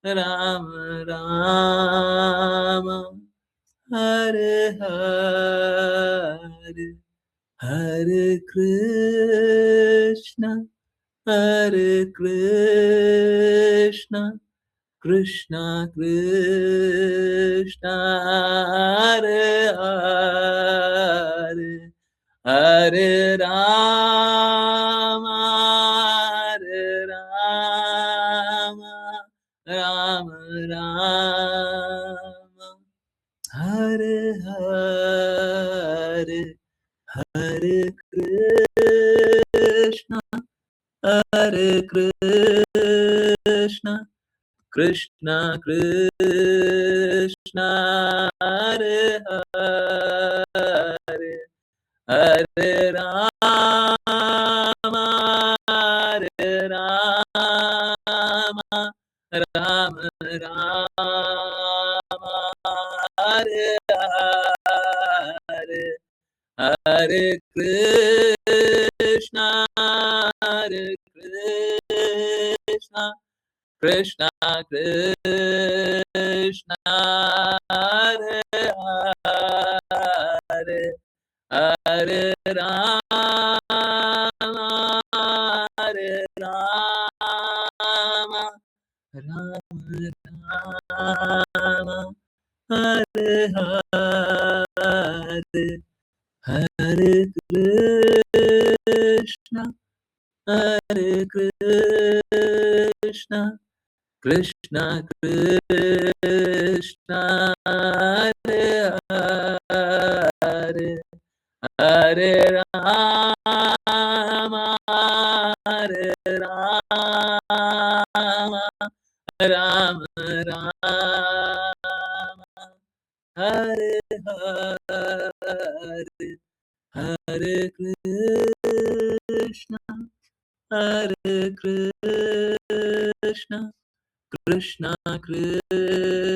राम राम हरे हरे हरे कृष्ण कृष्ण कृष्ण हरे हरे हरे राम राम राम हरे हरे हरे कृष्ण कृष्ण कृष्ण हरे हरे हरे राम राम राम हरे हरे हरे कृष्ण कृष्ण कृष्ण हरे हरे हरे राम राम राम हरे हरे हरे कृष्ण कृष्ण कृष्ण हरे हरे हरे राम राम राम हरे हरे हरे कृष्ण कृष्ण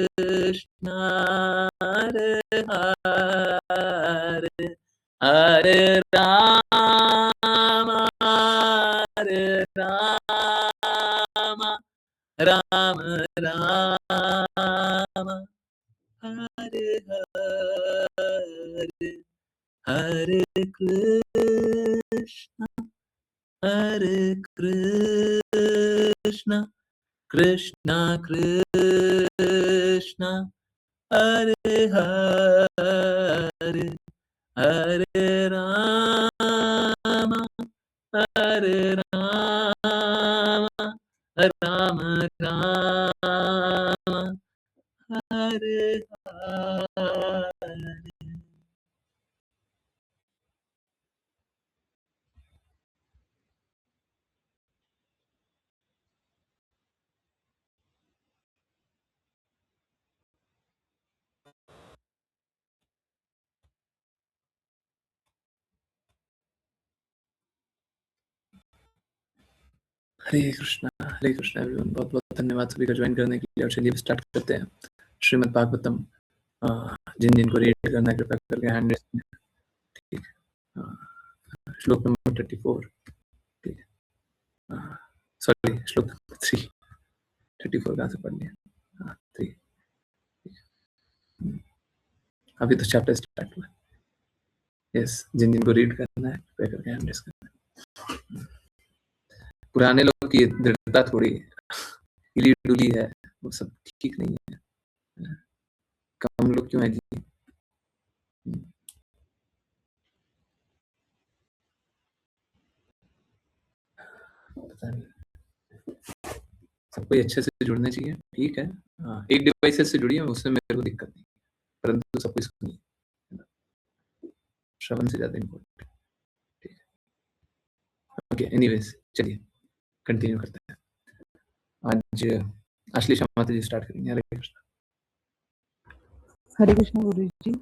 कृष्ण हरे हरे हरे राम राम राम हरे हरे हरे कृष्ण कृष्ण कृष्ण हरे हरे हरे राम राम राम हरे हरे। हरे Krishna everyone, बहुत बहुत धन्यवाद सभी का ज्वाइन करने के लिए। और चलिए स्टार्ट करते हैं श्रीमद् भागवतम। जिन जिन को रीड करना है कृपया करके हैंड रेज करें। ठीक है, श्लोक नंबर 34। ठीक है, सॉरी श्लोक नंबर 3। 34 कहाँ से पढ़ लिया? 3। अभी तो चैप्टर स्टार्ट हुआ। यस, जिन जिन को रीड करना है कृपया करके हैंड रेज करें। पुराने लोग की दृढ़ता थोड़ी हिली डुली है, वो सब ठीक नहीं है। कम लोग क्यों है जी? पता नहीं, सबको अच्छे से जुड़ना चाहिए। ठीक है, एक डिवाइस से जुड़िए, उससे मेरे को दिक्कत नहीं, परंतु सबको इसको नहीं, श्रवण से ज्यादा इम्पोर्टेंट। ठीक है, ओके, एनीवेज चलिए कंटिन्यू करते हैं। आज आश्लेषा माता जी स्टार्ट करेंगे। हरे कृष्ण। हरे कृष्ण गुरु जी।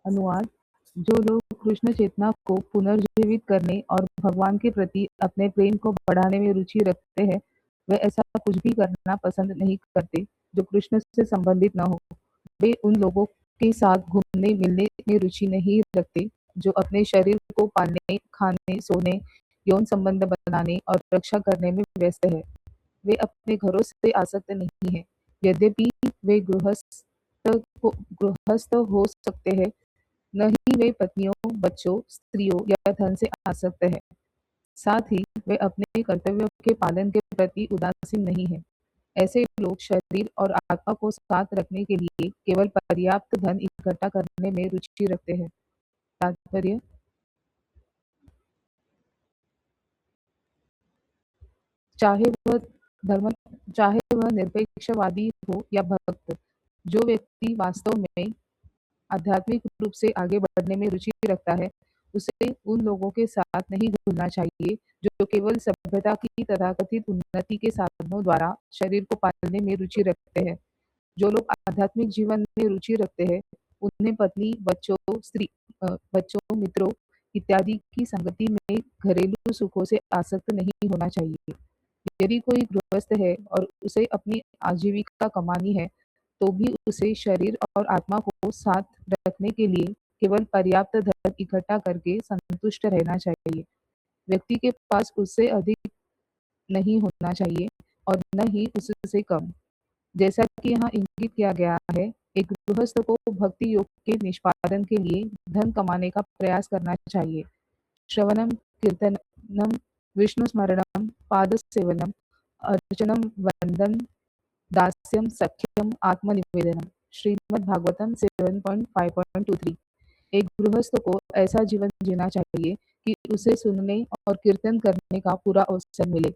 अनुवाद। जो लोग कृष्ण चेतना को पुनर्जीवित करने और भगवान के प्रति अपने प्रेम को बढ़ाने में रुचि रखते हैं, वे ऐसा कुछ भी करना पसंद नहीं करते जो कृष्ण से संबंधित न हो। वे उन लोगों के साथ घूमने मिलने में रुचि नहीं रखते जो अपने शरीर को पालने, खाने, सोने, यौन संबंध बनाने और रक्षा करने में व्यस्त है। वे अपने घरों से आसक्त नहीं है, यद्यपि वे गृहस्थ हो सकते हैं, न ही वे पत्नियों, बच्चों, स्त्रियों या धन से आसक्त हैं। साथ ही वे अपने कर्तव्यों के पालन के प्रति उदासीन नहीं हैं। ऐसे लोग शरीर और आत्मा को साथ रखने के लिए केवल पर्याप्त धन इकट्ठा करने में रुचि रखते हैं। तात्पर्य: चाहे वह धर्म चाहे वह निरपेक्षवादी हो या भक्त, जो व्यक्ति वास्तव में आध्यात्मिक रूप से आगे बढ़ने में रुचि रखता है, उसे उन लोगों के साथ नहीं घुलना चाहिए जो केवल सभ्यता की तथाकथित उन्नति के साधनों द्वारा शरीर को पालने में रुचि रखते हैं। जो लोग आध्यात्मिक जीवन में रुचि रखते हैं, उन्हें पत्नी, बच्चों, मित्रों इत्यादि की संगति में घरेलू सुखों से आसक्त नहीं होना चाहिए। यदि कोई गृहस्थ है और उसे अपनी आजीविका कमानी है, तो भी उसे शरीर और आत्मा को साथ रखने के लिए केवल पर्याप्त धन इकट्ठा करके संतुष्ट रहना चाहिए। व्यक्ति के पास उससे अधिक नहीं होना चाहिए और न ही उससे कम। जैसा कि यहाँ इंगित किया गया है, एक गृहस्थ को भक्ति योग के निष्पादन के लिए धन कमाने का प्रयास करना चाहिए। श्रवणम, कीर्तनम, विष्णु स्मरणम, पाद सेवनम, अर्चनम, वंदन, दास्यम, सख्यम, आत्मनिवेदनम। श्रीमद् भागवतम 7.5.23। एक गृहस्थ को ऐसा जीवन जीना चाहिए कि उसे सुनने और कीर्तन करने का पूरा अवसर मिले।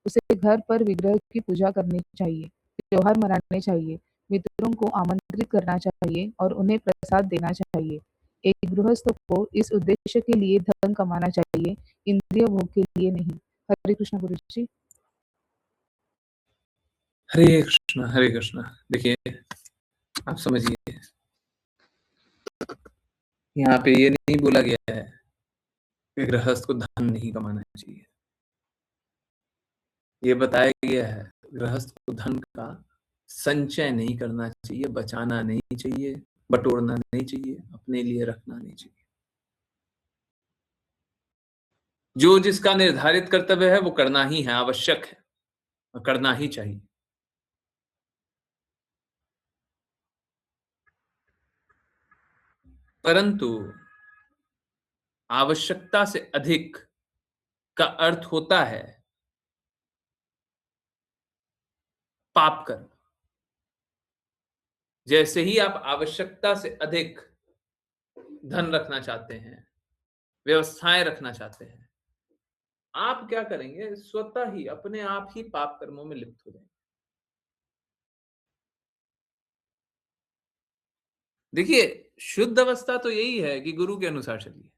उसे घर पर विग्रह की पूजा करनी चाहिए, त्योहार मनाने चाहिए, मित्रों को आमंत्रित करना चाहिए और उन्हें प्रसाद देना चाहिए। एक गृहस्थ को इस उद्देश्य के लिए धन कमाना चाहिए, इंद्रिय भोग के लिए नहीं। हरे कृष्ण गुरु जी। हरे कृष्णा, हरे कृष्णा। देखिए, आप समझिए, यहाँ पे ये नहीं बोला गया है कि गृहस्थ को धन नहीं कमाना चाहिए। ये बताया गया है गृहस्थ को धन का संचय नहीं करना चाहिए, बचाना नहीं चाहिए, बटोरना नहीं चाहिए, अपने लिए रखना नहीं चाहिए। जो जिसका निर्धारित कर्तव्य है वो करना ही है, आवश्यक है और करना ही चाहिए। परंतु आवश्यकता से अधिक का अर्थ होता है पाप कर्म। जैसे ही आप आवश्यकता से अधिक धन रखना चाहते हैं, व्यवस्थाएं रखना चाहते हैं, आप क्या करेंगे? स्वतः ही अपने आप ही पाप कर्मों में लिप्त हो जाएंगे। देखिए, शुद्ध अवस्था तो यही है कि गुरु के अनुसार चलिए।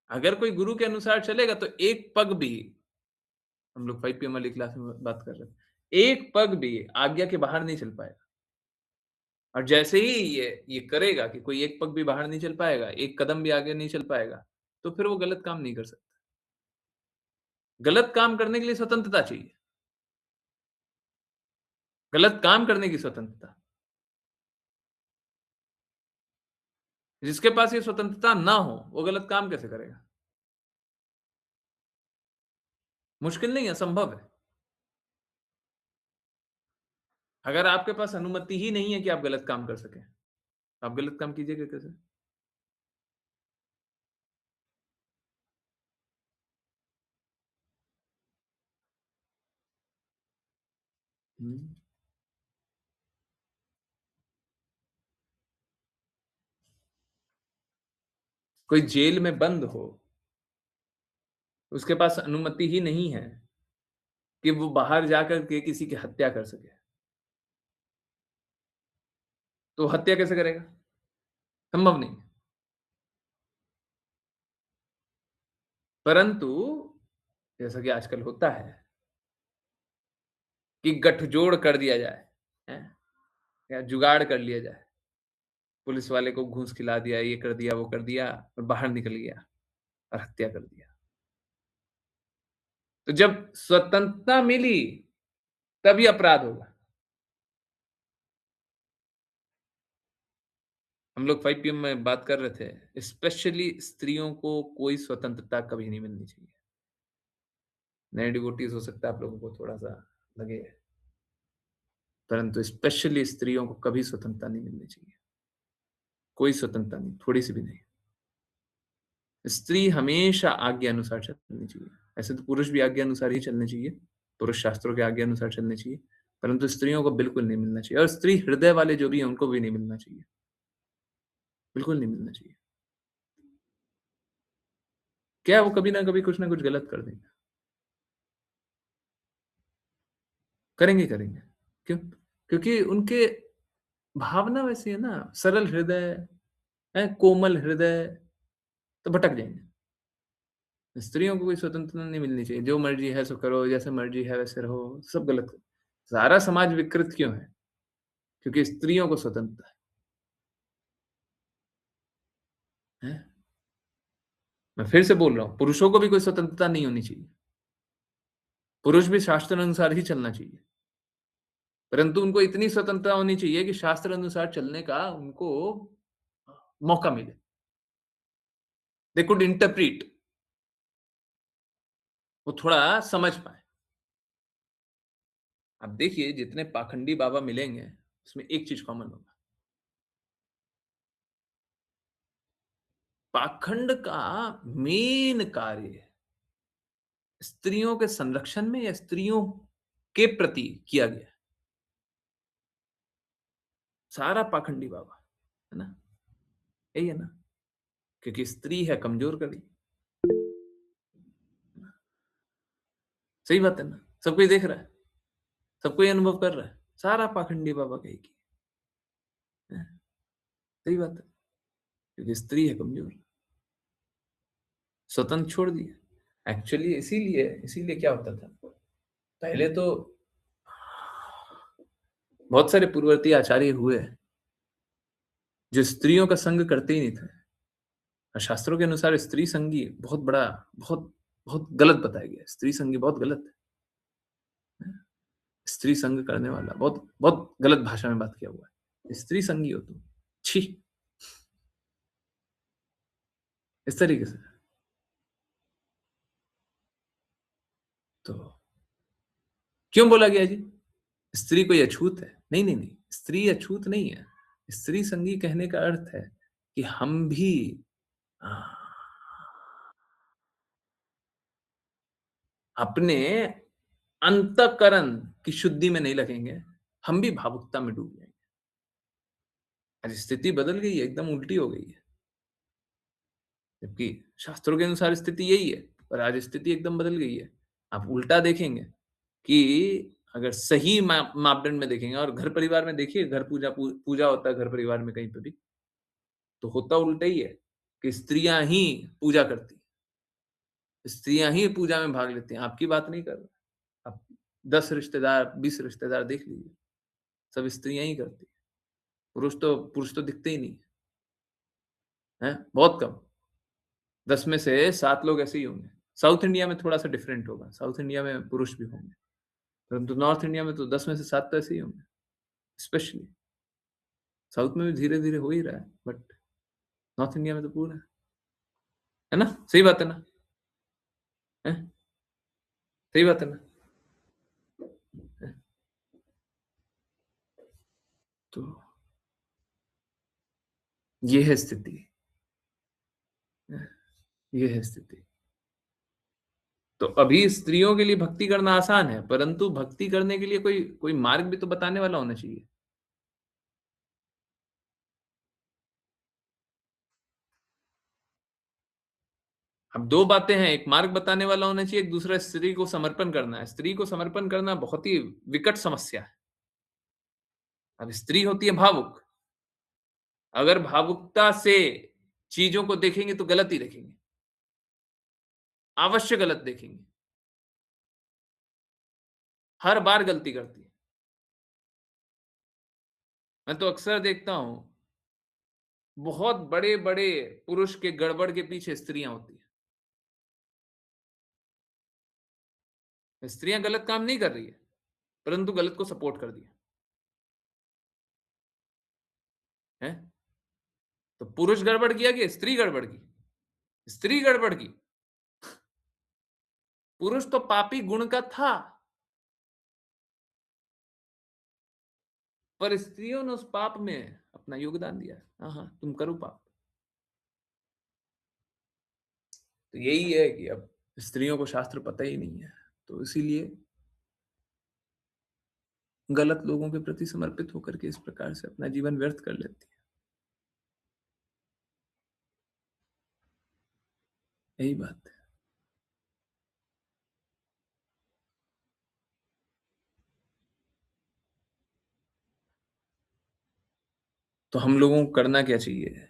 अगर कोई गुरु के अनुसार चलेगा तो एक पग भी, हम लोग 5 PM वाली क्लास में बात कर रहे हैं, एक पग भी आज्ञा के बाहर नहीं चल पाएगा। और जैसे ही ये करेगा कि कोई एक पग भी बाहर नहीं चल पाएगा, एक कदम भी आगे नहीं चल पाएगा, तो फिर वो गलत काम नहीं कर सकता। गलत काम करने के लिए स्वतंत्रता चाहिए। गलत काम करने की स्वतंत्रता। जिसके पास ये स्वतंत्रता ना हो, वो गलत काम कैसे करेगा? मुश्किल नहीं है, संभव है। अगर आपके पास अनुमति ही नहीं है कि आप गलत काम कर सकें, तो आप गलत काम कीजिएगा कैसे? हुँ। कोई जेल में बंद हो, उसके पास अनुमति ही नहीं है कि वो बाहर जाकर के किसी की हत्या कर सके, तो हत्या कैसे करेगा? संभव नहीं है। परंतु जैसा कि आजकल होता है कि गठजोड़ कर दिया जाए, हैं? या जुगाड़ कर लिया जाए। पुलिस वाले को घूस खिला दिया, ये कर दिया, वो कर दिया और बाहर निकल गया और हत्या कर दिया। तो जब स्वतंत्रता मिली, तभी अपराध होगा। हम लोग 5 PM में बात कर रहे थे, स्पेशली स्त्रियों को कोई स्वतंत्रता कभी नहीं मिलनी चाहिए। नए डिवोटीज़ हो सकता है आप लोगों को थोड़ा-सा लगे, परंतु स्पेशली स्त्रियों को कभी स्वतंत्रता नहीं मिलनी चाहिए। कोई स्वतंत्रता नहीं, थोड़ी-सी भी नहीं। स्त्री हमेशा आज्ञा अनुसार चलनी चाहिए। ऐसे तो पुरुष भी आज्ञा अनुसार ही चलने चाहिए, पुरुष शास्त्रों के आज्ञा अनुसार चलने चाहिए, परंतु स्त्रियों को बिल्कुल नहीं मिलना चाहिए और स्त्री हृदय वाले जो भी हैं, उनको भी नहीं मिलना चाहिए। बिल्कुल नहीं मिलना चाहिए। क्या है वो कभी ना कभी कुछ ना कुछ गलत कर देंगे। करेंगे, करेंगे। क्यों? क्योंकि उनके भावना वैसी है ना, सरल हृदय है, कोमल हृदय, तो भटक जाएँगे। स्त्रियों को कोई स्वतंत्रता नहीं मिलनी चाहिए, जो मर्ज़ी है सो करो, जैसे मर्ज़ी है वैसे रहो, सब गलत है। सारा समाज विकृत क्यों है? क्योंकि स्त्रियों को स्वतंत्रता है। हैं? मैं फिर से बोल रहा हूँ, पुरुषों को भी कोई स्वतंत्रता नहीं होनी चाहिए। पुरुष भी शास्त्र अनुसार ही चलना चाहिए, परंतु उनको इतनी स्वतंत्रता होनी चाहिए कि शास्त्र अनुसार चलने का उनको मौका मिले। दे कुड इंटरप्रीट, वो थोड़ा समझ पाएँ। आप देखिए जितने पाखंडी बाबा मिलेंगे, उसमें एक चीज़ कॉमन होगा। पाखंड का मेन कार्य स्त्रियों के संरक्षण में या स्त्रियों के प्रति किया गया है। सारा पाखंडी बाबा, है ना? यही है ना? क्योंकि स्त्री है कमज़ोर कड़ी। सही बात है ना? सब कोई देख रहा है, सब कोई अनुभव कर रहा है। सारा पाखंडी बाबा का एक ही है। सही बात है, क्योंकि स्त्री है कमज़ोर। स्वतंत्र छोड़ दिया। एक्चुअली इसीलिए इसीलिए क्या होता था, पहले तो बहुत सारे पूर्ववर्ती आचार्य हुए, जो स्त्रियों का संग करते ही नहीं थे। और शास्त्रों के अनुसार स्त्री संगी बहुत बड़ा बहुत बहुत गलत बताया गया है। स्त्री संगी बहुत गलत है। स्त्री संग करने वाला बहुत बहुत गलत भाषा में बात किया हुआ है। स्त्री संगी हो तुम, छी! इस तरीके से। तो क्यों बोला गया जी? स्त्री कोई अछूत है? नहीं, नहीं, नहीं। स्त्री अछूत नहीं है। स्त्री संगी कहने का अर्थ है कि हम भी अ, अपने अंतःकरण की शुद्धि में नहीं लगेंगे, हम भी भावुकता में डूब जाएँगे। आज स्थिति बदल गई है, एकदम उल्टी हो गई है। जबकि शास्त्रों के अनुसार स्थिति यही है, पर आज स्थिति एकदम बदल गई है। आप उल्टा देखेंगे कि अगर सही मापदंड में देखेंगे और घर परिवार में देखिए, घर पूजा होता है घर परिवार में कहीं पे भी, तो होता उल्टा ही है कि स्त्रियाँ ही पूजा करती हैं, स्त्रियाँ ही पूजा में भाग लेती हैं। आपकी बात नहीं कर रहा। आप 10 रिश्तेदार, 20 रिश्तेदार देख लीजिए, सब स्त्रियाँ ही करती हैं। पुरुष तो दिखते ही नहीं हैं, बहुत कम। 10 में से 7 लोग ऐसे ही होंगे। साउथ इंडिया में थोड़ा-सा डिफरेंट होगा, साउथ इंडिया में पुरुष भी होंगे, परंतु नॉर्थ इंडिया में तो 10 में से 7 तो ऐसे ही होंगे, स्पेशली। साउथ में भी धीरे-धीरे हो ही रहा है, बट नॉर्थ इंडिया में तो पूरा है ना? सही बात है ना? हैं? सही बात है ना? हैं? तो ये है स्थिति। हैं? ये है स्थिति। तो अभी स्त्रियों के लिए भक्ति करना आसान है, परंतु भक्ति करने के लिए कोई कोई मार्ग भी तो बताने वाला होना चाहिए। अब 2 बातें हैं, एक मार्ग बताने वाला होना चाहिए, एक दूसरा स्त्री को समर्पण करना है। स्त्री को समर्पण करना बहुत ही विकट समस्या है। अब स्त्री होती है भावुक, अगर भावुकता से चीज़ों को देखेंगे तो गलत ही देखेंगे, अवश्य गलत देखेंगे। हर बार गलती करती है। मैं तो अक्सर देखता हूँ, बहुत बड़े-बड़े पुरुष के गड़बड़ के पीछे स्त्रियाँ होती हैं। स्त्रियाँ गलत काम नहीं कर रही है, परंतु गलत को सपोर्ट कर दिया, हैं? तो पुरुष गड़बड़ किया कि स्त्री गड़बड़ की? स्त्री गड़बड़ की। पुरुष तो पापी गुण का था। पर स्त्रियों ने उस पाप में अपना योगदान दिया। हाँ, हाँ, तुम करो पाप। तो यही है कि अब स्त्रियों को शास्त्र पता ही नहीं है, तो इसीलिए गलत लोगों के प्रति समर्पित होकर के इस प्रकार से अपना जीवन व्यर्थ कर लेती है। यही बात है। तो हम लोगों को करना क्या चाहिए?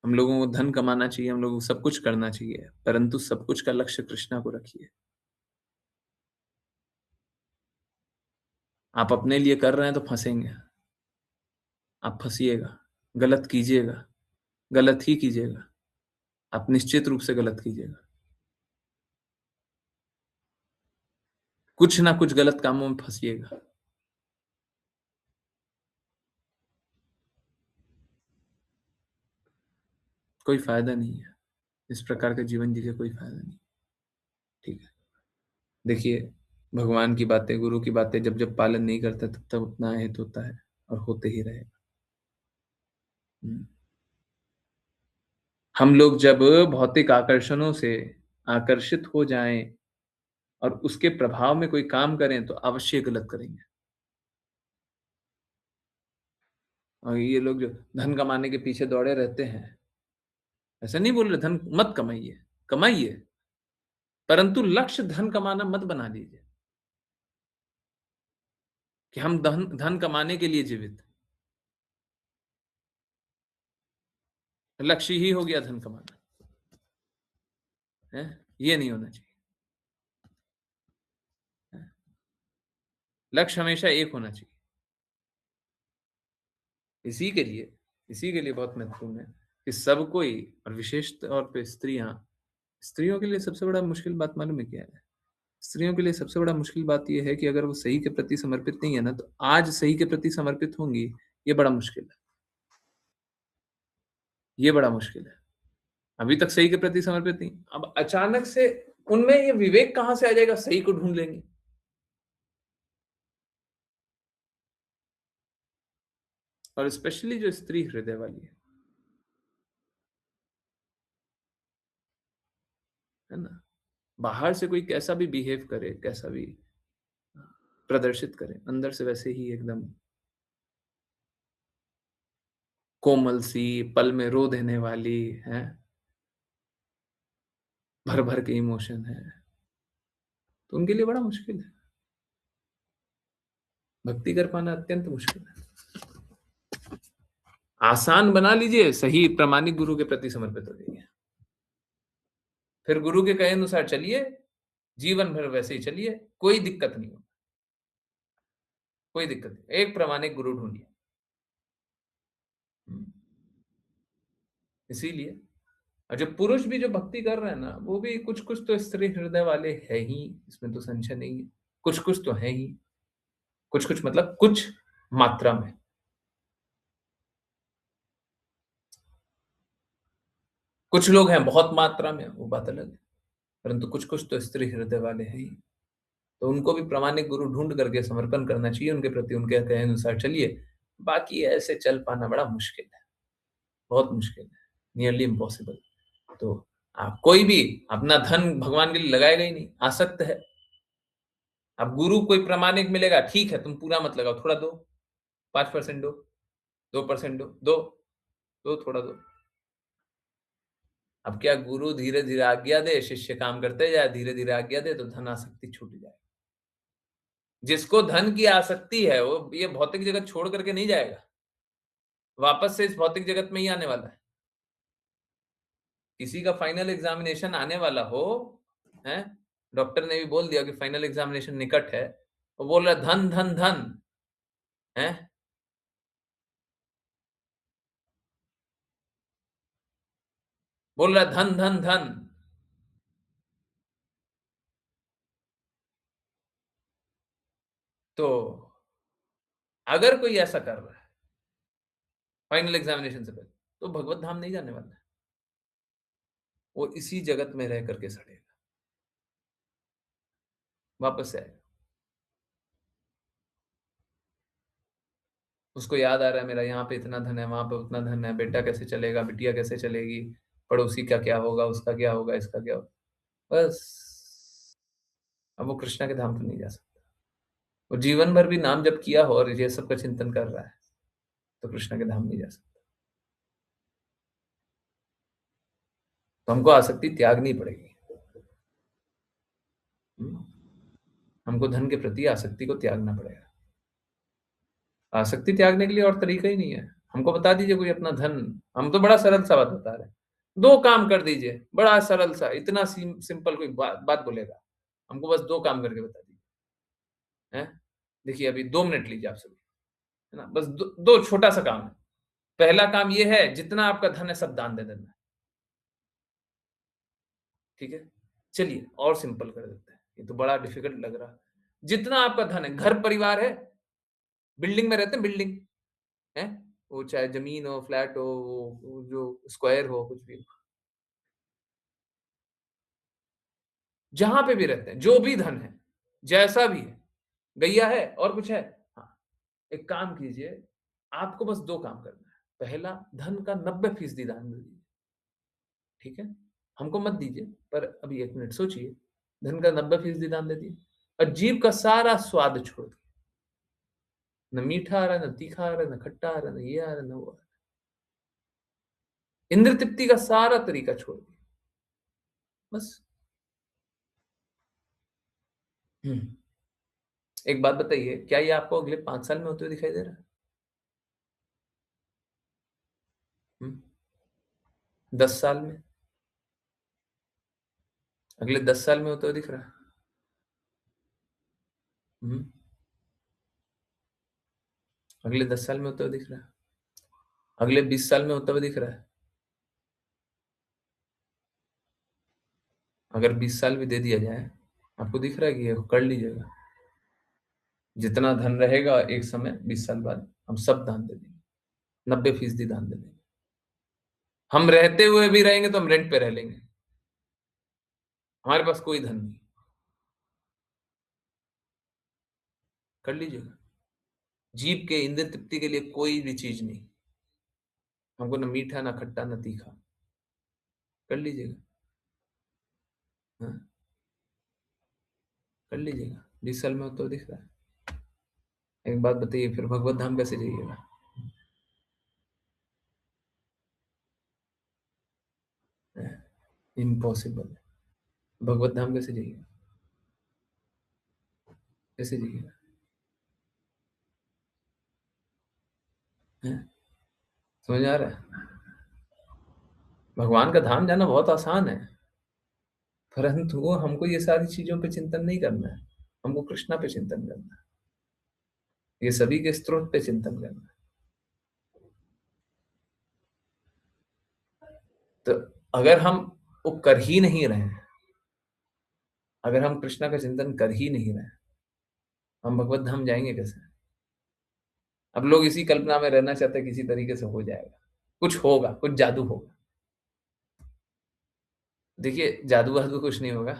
हम लोगों को धन कमाना चाहिए, हम लोगों को सब कुछ करना चाहिए, परंतु सब कुछ का लक्ष्य कृष्णा को रखिए। आप अपने लिए कर रहे हैं तो फँसेंगे। आप फँसिएगा, गलत कीजिएगा, गलत ही कीजिएगा। आप निश्चित रूप से गलत कीजिएगा। कुछ ना कुछ गलत कामों में फँसिएगा। कोई फ़ायदा नहीं है। इस प्रकार का जीवन जी के कोई फ़ायदा नहीं। ठीक है? देखिए, भगवान की बातें, गुरु की बातें जब-जब पालन नहीं करता तब-तब अपना अहित होता है और होते ही रहेगा। हुँ। हम लोग जब भौतिक आकर्षणों से आकर्षित हो जाएँ और उसके प्रभाव में कोई काम करें तो अवश्य गलत करेंगे। और ये लोग जो धन कमाने के पीछे दौड़े रहते हैं, ऐसा नहीं बोल रहे धन मत कमाइए, कमाइए, परंतु लक्ष्य धन कमाना मत बना लीजिए कि हम धन धन कमाने के लिए जीवित हैं। लक्ष्य ही हो गया धन कमाना, हैं? ये नहीं होना चाहिए। हैं? लक्ष्य हमेशा एक होना चाहिए। इसी के लिए इसी के लिए बहुत महत्वपूर्ण है कि सब कोई और विशेष तौर पे स्त्रियाँ, स्त्रियों के लिए सबसे बड़ा मुश्किल बात मालूम है क्या है? स्त्रियों के लिए सबसे बड़ा मुश्किल बात ये है कि अगर वो सही के प्रति समर्पित नहीं है ना, तो आज सही के प्रति समर्पित होंगी, ये बड़ा मुश्किल है। ये बड़ा मुश्किल है। अभी तक सही के प्रति समर्पित नहीं, अब अचानक से उनमें ये विवेक कहाँ से आ जाएगा, सही को ढूँढ लेंगे। और स्पेशली जो स्त्री हृदय वाली है ना? बाहर से कोई कैसा भी बिहेव करे, कैसा भी प्रदर्शित करे, अंदर से वैसे ही एकदम कोमल सी, पल में रो देने वाली, हैं? भर-भर के इमोशन है, तो उनके लिए बड़ा मुश्किल है। भक्ति कर पाना अत्यंत मुश्किल है। आसान बना लीजिए, सही प्रामाणिक गुरु के प्रति समर्पित हो जाइए। फिर गुरु के कहे अनुसार चलिए, जीवन भर वैसे ही चलिए, कोई दिक्कत नहीं होगी, कोई दिक्कत नहीं। एक प्रामाणिक गुरु ढूँढिए। हुँ, इसीलिए और जो पुरुष भी जो भक्ति कर रहे हैं ना, वो भी कुछ-कुछ तो स्त्री हृदय वाले हैं ही, इसमें तो संशय नहीं है। कुछ-कुछ तो हैं ही, कुछ-कुछ मतलब कुछ मात्रा में। कुछ लोग हैं बहुत मात्रा में, वो बात अलग है, परंतु कुछ-कुछ तो स्त्री हृदय वाले हैं ही। तो उनको भी प्रामाणिक गुरु ढूँढ करके समर्पण करना चाहिए उनके प्रति, उनके कहे अनुसार चलिए। बाकी ऐसे चल पाना बड़ा मुश्किल है, बहुत मुश्किल है, नियरली इम्पॉसिबल। तो कोई भी अपना धन भगवान के लिए लगाएगा ही नहीं, आसक्त है। अब गुरु कोई प्रामाणिक मिलेगा, ठीक है, तुम पूरा मत लगाओ, थोड़ा दो, 5% दो, 2% दो थोड़ा दो। अब क्या गुरु धीरे-धीरे आज्ञा दे, शिष्य काम करते जाए, धीरे-धीरे आज्ञा दे तो धन आसक्ति छूट जाए। जिसको धन की आसक्ति है, वो ये भौतिक जगत छोड़ करके नहीं जाएगा। वापस से इस भौतिक जगत में ही आने वाला है। किसी का फाइनल एग्जामिनेशन आने वाला हो, हैं? डॉक्टर ने भी बोल दिया कि फाइनल एग्जामिनेशन निकट है। वो बोल रहा है धन, धन, धन, हैं? बोल रहा है धन, धन, धन। तो अगर कोई ऐसा कर रहा है फाइनल एग्जामिनेशन से पहले, तो भगवत धाम नहीं जाने वाला है। वो इसी जगत में रह करके सड़ेगा, वापस से आएगा। उसको याद आ रहा है मेरा यहाँ पे इतना धन है, वहां पे उतना धन है, बेटा कैसे चलेगा, बिटिया कैसे चलेगी, पड़ोसी का क्या होगा, उसका क्या होगा, इसका क्या होगा, बस। अब वो कृष्णा के धाम तो नहीं जा सकता। वो जीवन भर भी नाम जप किया हो और ये सब का चिंतन कर रहा है तो कृष्णा के धाम नहीं जा सकता। तो हमको आसक्ति त्यागनी पड़ेगी। हमको धन के प्रति आसक्ति को त्यागना पड़ेगा। आसक्ति त्यागने के लिए और तरीका ही नहीं है। हमको बता दीजिए कोई अपना धन, हम तो बड़ा सरल सा बात बता रहे हैं, 2 काम कर दीजिए, बड़ा सरल सा, इतना सिंपल कोई बात बोलेगा, हमको बस 2 काम करके बता दीजिए। हैं? देखिए अभी 2 मिनट लीजिए आप सभी, है ना, बस 2 छोटा सा काम है। पहला काम ये है, जितना आपका धन है सब दान दे देना। ठीक है, चलिए और सिंपल कर देते हैं, ये तो बड़ा डिफिकल्ट लग रहा। जितना आपका धन है, घर परिवार है, बिल्डिंग में रहते हैं, बिल्डिंग है, वो चाहे जमीन हो, फ्लैट हो, वो जो स्क्वायर हो, कुछ भी हो, जहां पे भी रहते हैं, जो भी धन है, जैसा भी है, गैया है और कुछ है, हाँ, एक काम कीजिए, आपको बस 2 काम करना है। पहला, धन का 90% दान दे दीजिए। ठीक है, हमको मत दीजिए, पर अभी 1 मिनट सोचिए, धन का 90% दान दे दिए और जीभ का सारा स्वाद छोड़ दिया। न मीठा आ रहा है, न तीखा आ रहा है, न खट्टा आ रहा है, न ये आ रहा है, न वो आ रहा है। इंद्र तृप्ति का सारा तरीका छोड़ दिया, बस। एक बात बताइए, क्या ये आपको अगले 5 साल में होते हुए दिखाई दे रहा है? 10 साल में, अगले 10 साल में होते हुए दिख रहा है? अगले 10 साल में होते हुए दिख रहा है? अगले 20 साल में होते हुए दिख रहा है? अगर 20 साल भी दे दिया जाए, आपको दिख रहा है कि ये कर लीजिएगा? जितना धन रहेगा एक समय 20 साल बाद हम सब दान दे देंगे, 90% दान दे देंगे। हम रहते हुए भी रहेंगे तो हम रेंट पे रह लेंगे, हमारे पास कोई धन नहीं। कर लीजिएगा। जीभ के इंद्र तृप्ति के लिए कोई भी चीज नहीं, हमको ना मीठा, ना खट्टा, ना तीखा। कर लीजिएगा। हाँ, कर लीजिएगा। 20 साल में तो दिख रहा है। एक बात बताइए, फिर भगवत धाम कैसे जाइएगा? इम्पॉसिबल है। भगवत धाम कैसे जाइएगा? कैसे जाइएगा? हैं? समझ आ रहा है? भगवान का धाम जाना बहुत आसान है, परंतु हमको ये सारी चीजों पे चिंतन नहीं करना है, हमको कृष्णा पे चिंतन करना है, ये सभी के स्रोत पे चिंतन करना है। तो अगर हम वो कर ही नहीं रहे हैं, अगर हम कृष्णा का चिंतन कर ही नहीं रहे, हम भगवत धाम जाएंगे कैसे? अब लोग इसी कल्पना में रहना चाहते हैं किसी तरीके से हो जाएगा, कुछ होगा, कुछ जादू होगा। देखिए जादू वादू कुछ नहीं होगा,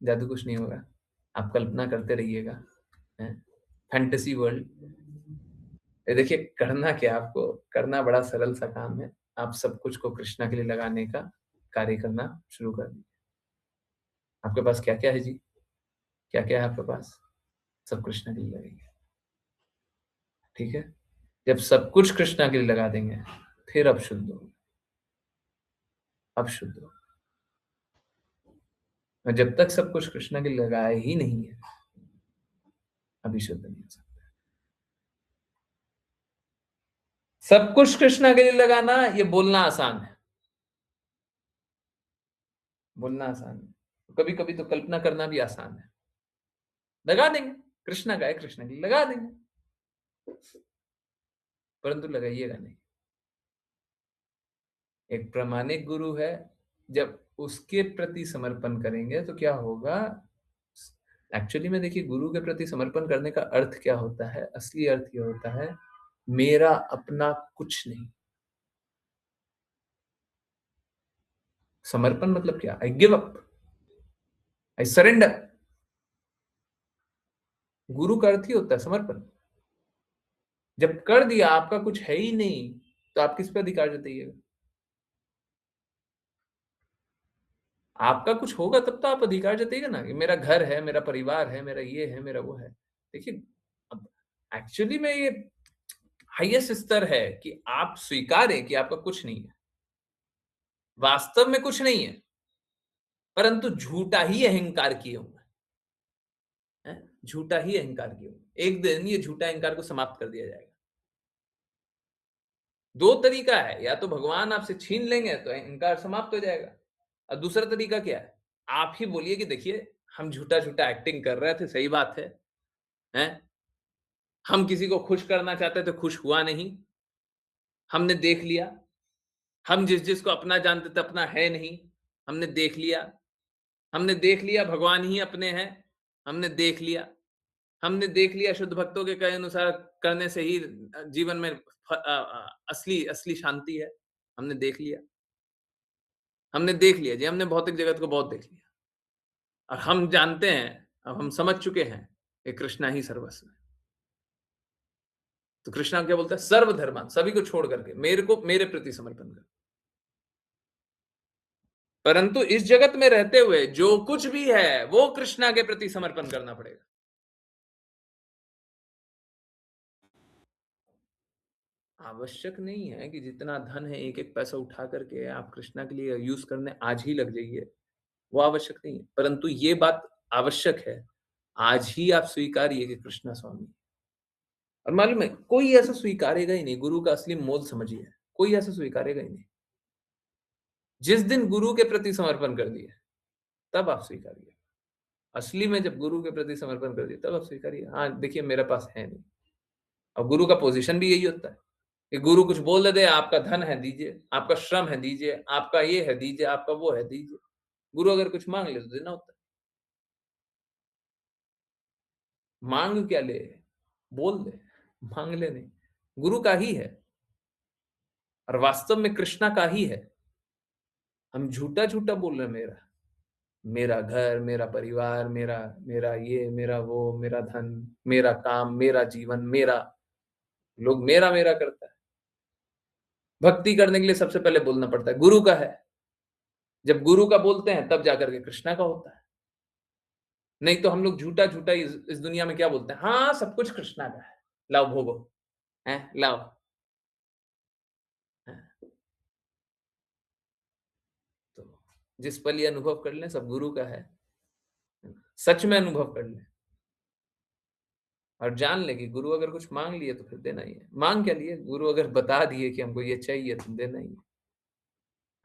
जादू कुछ नहीं होगा, आप कल्पना करते रहिएगा, फैंटेसी वर्ल्ड। ये देखिए, करना क्या, आपको करना बड़ा सरल सा काम है, आप सब कुछ को कृष्णा के लिए लगाने का कार्य करना शुरू कर दीजिए। आपके पास क्या क्या है जी? क्या क्या है आपके पास? सब कृष्णा के लिए लगेंगे। ठीक है, जब सब कुछ कृष्णा के लिए लगा देंगे, फिर अब शुद्ध हो, अब शुद्ध हो। और जब तक सब कुछ कृष्णा के लिए लगाया ही नहीं है, अभी शुद्ध नहीं हो सकता। सब कुछ कृष्णा के लिए लगाना, ये बोलना आसान है, बोलना आसान है, कभी कभी तो कल्पना करना भी आसान है। लगा देंगे, कृष्णा का है, कृष्णा के लिए लगा देंगे, परंतु लगाइएगा नहीं। एक प्रामाणिक गुरु है, जब उसके प्रति समर्पण करेंगे तो क्या होगा? एक्चुअली में देखिए, गुरु के प्रति समर्पण करने का अर्थ क्या होता है? असली अर्थ ये होता है, मेरा अपना कुछ नहीं। समर्पण मतलब क्या? I give up, I surrender. गुरु का अर्थ ही होता है समर्पण। जब कर दिया, आपका कुछ है ही नहीं, तो आप किस पे अधिकार जताइएगा? आपका कुछ होगा तब तो आप अधिकार जताइएगा ना, कि मेरा घर है, मेरा परिवार है, मेरा ये है, मेरा वो है। देखिए, अब एक्चुअली में ये हाईएस्ट स्तर है कि आप स्वीकारें कि आपका कुछ नहीं है। वास्तव में कुछ नहीं है, परंतु झूठा ही अहंकार किए हुए हैं। झूठा ही अहंकार किए हुए हैं। एक दिन ये झूठा अहंकार को समाप्त कर दिया जाएगा। 2 तरीका है, या तो भगवान आपसे छीन लेंगे तो अहंकार समाप्त हो जाएगा, और दूसरा तरीका क्या है? आप ही बोलिए कि देखिए, हम झूठा-झूठा एक्टिंग कर रहे थे, सही बात है। हैं? हम किसी को खुश करना चाहते थे, खुश हुआ नहीं। हमने देख लिया। हम जिस-जिस को अपना जानते थे, अपना है नहीं। हमने देख लिया। हमने देख लिया भगवान ही अपने हैं। हमने देख लिया। हमने देख लिया शुद्ध भक्तों के कहे अनुसार करने से ही जीवन में असली असली शांति है। हमने देख लिया। हमने देख लिया जी, हमने भौतिक जगत को बहुत देख लिया। और हम जानते हैं, अब हम समझ चुके हैं कि कृष्णा ही सर्वस्व है। तो कृष्णा क्या बोलता है? सर्वधर्मान, सभी को छोड़ करके मेरे को, मेरे प्रति समर्पण कर। परंतु इस जगत में रहते हुए जो कुछ भी है वो कृष्णा के प्रति समर्पण करना पड़ेगा। आवश्यक नहीं है कि जितना धन है एक एक पैसा उठा करके आप कृष्णा के लिए यूज करने आज ही लग जाइए, वो आवश्यक नहीं है। परंतु ये बात आवश्यक है, आज ही आप स्वीकारिए कि कृष्णा स्वामी। और मालूम है, कोई ऐसा स्वीकारेगा ही नहीं। गुरु का असली मोल समझिए, कोई ऐसा स्वीकारेगा ही नहीं। जिस दिन गुरु के प्रति समर्पण कर दिए, तब आप स्वीकारिए। असली में जब गुरु के प्रति समर्पण कर दिए, तब आप स्वीकारिए। हाँ, देखिए मेरे पास है नहीं। और गुरु का पोजीशन भी यही होता है कि गुरु कुछ बोल दे, आपका धन है दीजिए, आपका श्रम है दीजिए, आपका ये है दीजिए, आपका वो है दीजिए। गुरु अगर कुछ मांग ले तो देना होता है। मांग क्या ले? बोल दे, मांग ले नहीं। गुरु का ही है, और वास्तव में कृष्णा का ही है। हम झूठा झूठा बोल रहे हैं, मेरा मेरा घर, मेरा परिवार, मेरा मेरा ये, मेरा वो, मेरा धन, मेरा काम, मेरा जीवन, मेरा। लोग मेरा मेरा करता है। भक्ति करने के लिए सबसे पहले बोलना पड़ता है गुरु का है। जब गुरु का बोलते हैं तब जाकर के कृष्णा का होता है। नहीं तो हम लोग झूठा झूठा इस दुनिया में क्या बोलते हैं? हाँ, सब कुछ कृष्णा का है, लाओ भोगो, हैं, लाओ। हैं? तो जिस पल ये अनुभव कर लें सब गुरु का है, सच में अनुभव कर लें और जान लें कि गुरु अगर कुछ मांग लिए तो फिर देना ही है। मांग क्या लिए? गुरु अगर बता दिए कि हमको ये चाहिए तो देना ही है।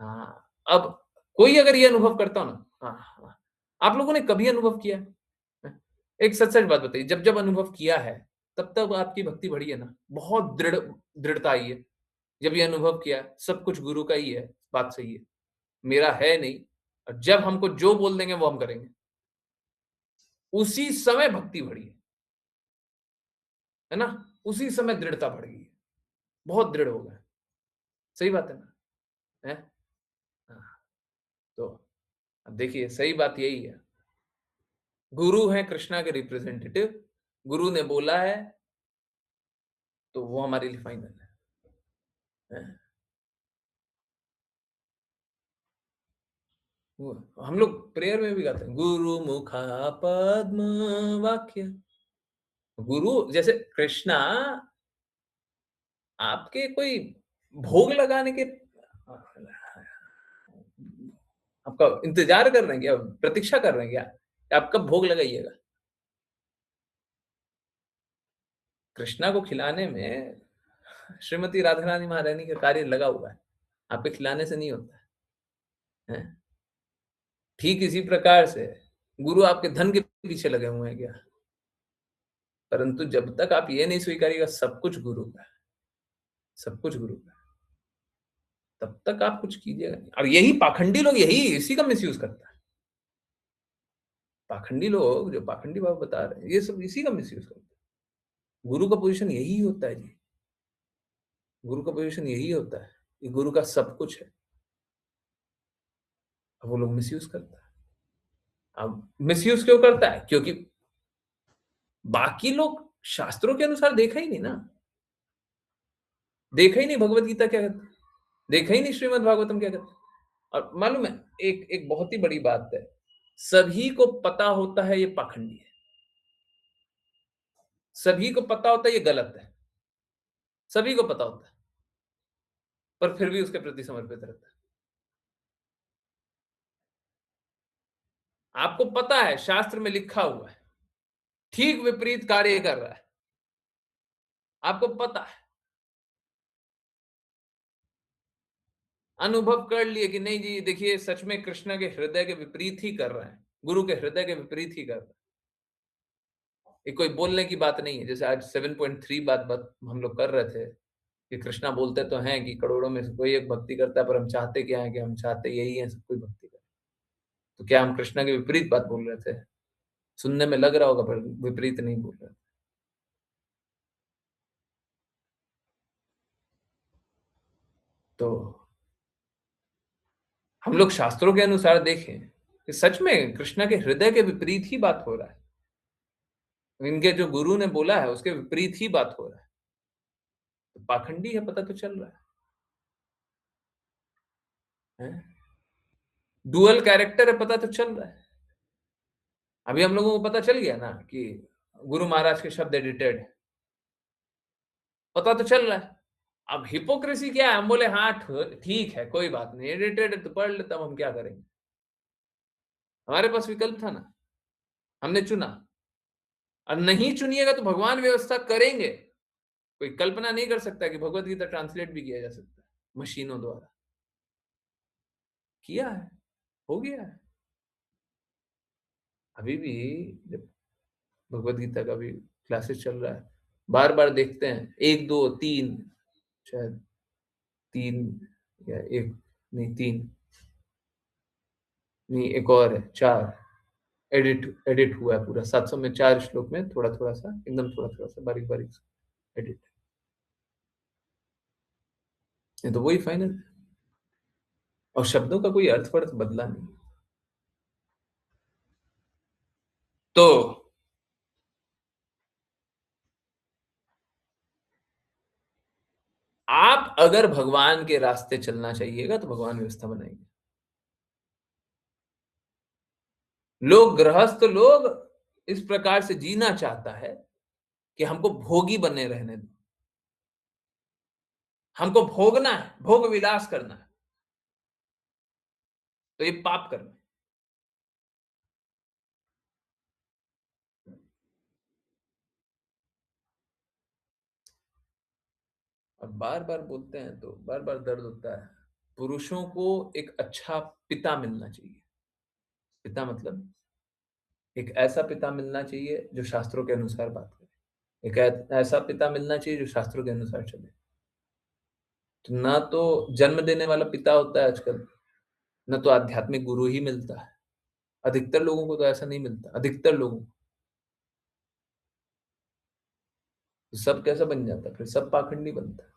हाँ, अब कोई अगर ये अनुभव करता हो ना, हाँ, हाँ, आप लोगों ने कभी अनुभव किया है? एक सच-सच बात बताइए, जब-जब अनुभव किया है, तब-तब आपकी भक्ति बढ़ी है ना? बहुत दृढ़ता आई है। जब ये अनुभव किया, सब कुछ गुरु का ही है, बात सही है। मेरा है नहीं, और जब हमको जो बोल देंगे वो हम करेंगे। उसी समय भक्ति बढ़ी है ना? उसी समय दृढ़ता बढ़ गई है। बहुत दृढ़ हो गए। सही बात है ना? हैं? हाँ, तो अब देखिए सही बात यही है। गुरु हैं कृष्णा के रिप्रेजेंटेटिव, गुरु ने बोला है, तो वो हमारे लिए फाइनल है। वो हम लोग प्रेयर में भी गाते हैं, गुरु मुखा पद्म वाक्य। गुरु जैसे कृष्णा आपके कोई भोग लगाने के आपका इंतजार कर रहे हैं क्या? प्रतीक्षा कर रहे हैं क्या? कि आप कब भोग लगाइएगा? कृष्णा को खिलाने में श्रीमती राधा रानी महारानी का कार्य लगा हुआ है। आपके खिलाने से नहीं होता है। ठीक इसी प्रकार से गुरु आपके धन के पीछे लगे हुए हैं क्या? परंतु जब तक आप ये नहीं स्वीकारिएगा सब कुछ गुरु का है, सब कुछ गुरु का है, तब तक आप कुछ कीजिएगा नहीं। और यही पाखंडी लोग यही इसी का मिसयूज करता है। पाखंडी लोग जो पाखंडी बाबा बता रहे हैं, ये सब इसी का मिसयूज करते हैं। गुरु का पोजीशन यही होता है जी। गुरु का पोजीशन यही होता है कि गुरु का सब कुछ है। अब वो लोग मिसयूज करता है। अब मिसयूज क्यों करता है? क्योंकि बाकी लोग शास्त्रों के अनुसार देखा ही नहीं ना। देखा ही नहीं भगवत गीता क्या कहती है, देखा ही नहीं श्रीमद् भागवतम क्या कहता है। और मालूम है, एक एक बहुत ही बड़ी बात है, सभी को पता होता है ये पाखंडी है, सभी को पता होता है ये गलत है, सभी को पता होता है, पर फिर भी उसके प्रति समर्पित रहता है। आपको पता है, शास्त्र में लिखा हुआ है, ठीक विपरीत कार्य कर रहा है, आपको पता है, अनुभव कर लिए कि नहीं जी देखिए सच में कृष्ण के हृदय के विपरीत ही कर रहा है, गुरु के हृदय के विपरीत ही कर रहा है। ये कोई बोलने की बात नहीं है, जैसे आज 7.3 बात हम लोग कर रहे थे कि कृष्णा बोलते तो हैं कि करोड़ों में से कोई एक भक्ति करता है, पर हम चाहते क्या है कि हम चाहते यही है सब कोई भक्ति करे। तो क्या हम कृष्णा के विपरीत बात बोल रहे थे? सुनने में लग रहा होगा पर विपरीत नहीं बोल रहे। तो हम लोग शास्त्रों के अनुसार देखें कि सच में कृष्णा के हृदय के विपरीत ही बात हो रहा है, इनके जो गुरु ने बोला है उसके विपरीत ही बात हो रहा है, तो पाखंडी है, पता तो चल रहा है? डुअल कैरेक्टर है, पता तो चल रहा है। अभी हम लोगों को पता चल गया ना कि गुरु महाराज के शब्द एडिटेड है, पता तो चल रहा है। अब हिपोक्रेसी क्या है, हम बोले हाँ ठीक है कोई बात नहीं, एडिटेड है तो पढ़ लेता, हम क्या करेंगे, हमारे पास विकल्प था ना, हमने चुना। और नहीं चुनिएगा तो भगवान व्यवस्था करेंगे। कोई कल्पना नहीं कर सकता कि भगवत गीता ट्रांसलेट भी किया जा सकता है मशीनों द्वारा, किया है, हो गया है। अभी भी जब भगवत गीता का भी क्लासेस चल रहा है, बार बार देखते हैं, एक दो तीन, शायद तीन या एक, नहीं तीन, नहीं एक और है, चार एडिट एडिट हुआ है पूरा 700 में, 4 श्लोक में थोड़ा थोड़ा सा, एकदम थोड़ा थोड़ा सा बारीक बारीक एडिट। ये तो वही फाइनल, और शब्दों का कोई अर्थ वर्थ बदला नहीं। तो आप अगर भगवान के रास्ते चलना चाहिएगा तो भगवान व्यवस्था बनाएंगे। लोग, गृहस्थ लोग इस प्रकार से जीना चाहता है कि हमको भोगी बने रहने दो, हमको भोगना है, भोग विलास करना है, तो ये पाप कर्म है। और बार बार बोलते हैं तो बार बार दर्द होता है। पुरुषों को एक अच्छा पिता मिलना चाहिए। पिता मतलब एक ऐसा पिता मिलना चाहिए जो शास्त्रों के अनुसार बात करे, एक ऐसा पिता मिलना चाहिए जो शास्त्रों के अनुसार चले। तो ना तो जन्म देने वाला पिता होता है आजकल, ना तो आध्यात्मिक गुरु ही मिलता है। अधिकतर लोगों को तो ऐसा नहीं मिलता, अधिकतर लोगों को। तो सब कैसा बन जाता है फिर? सब पाखंडी बनता है।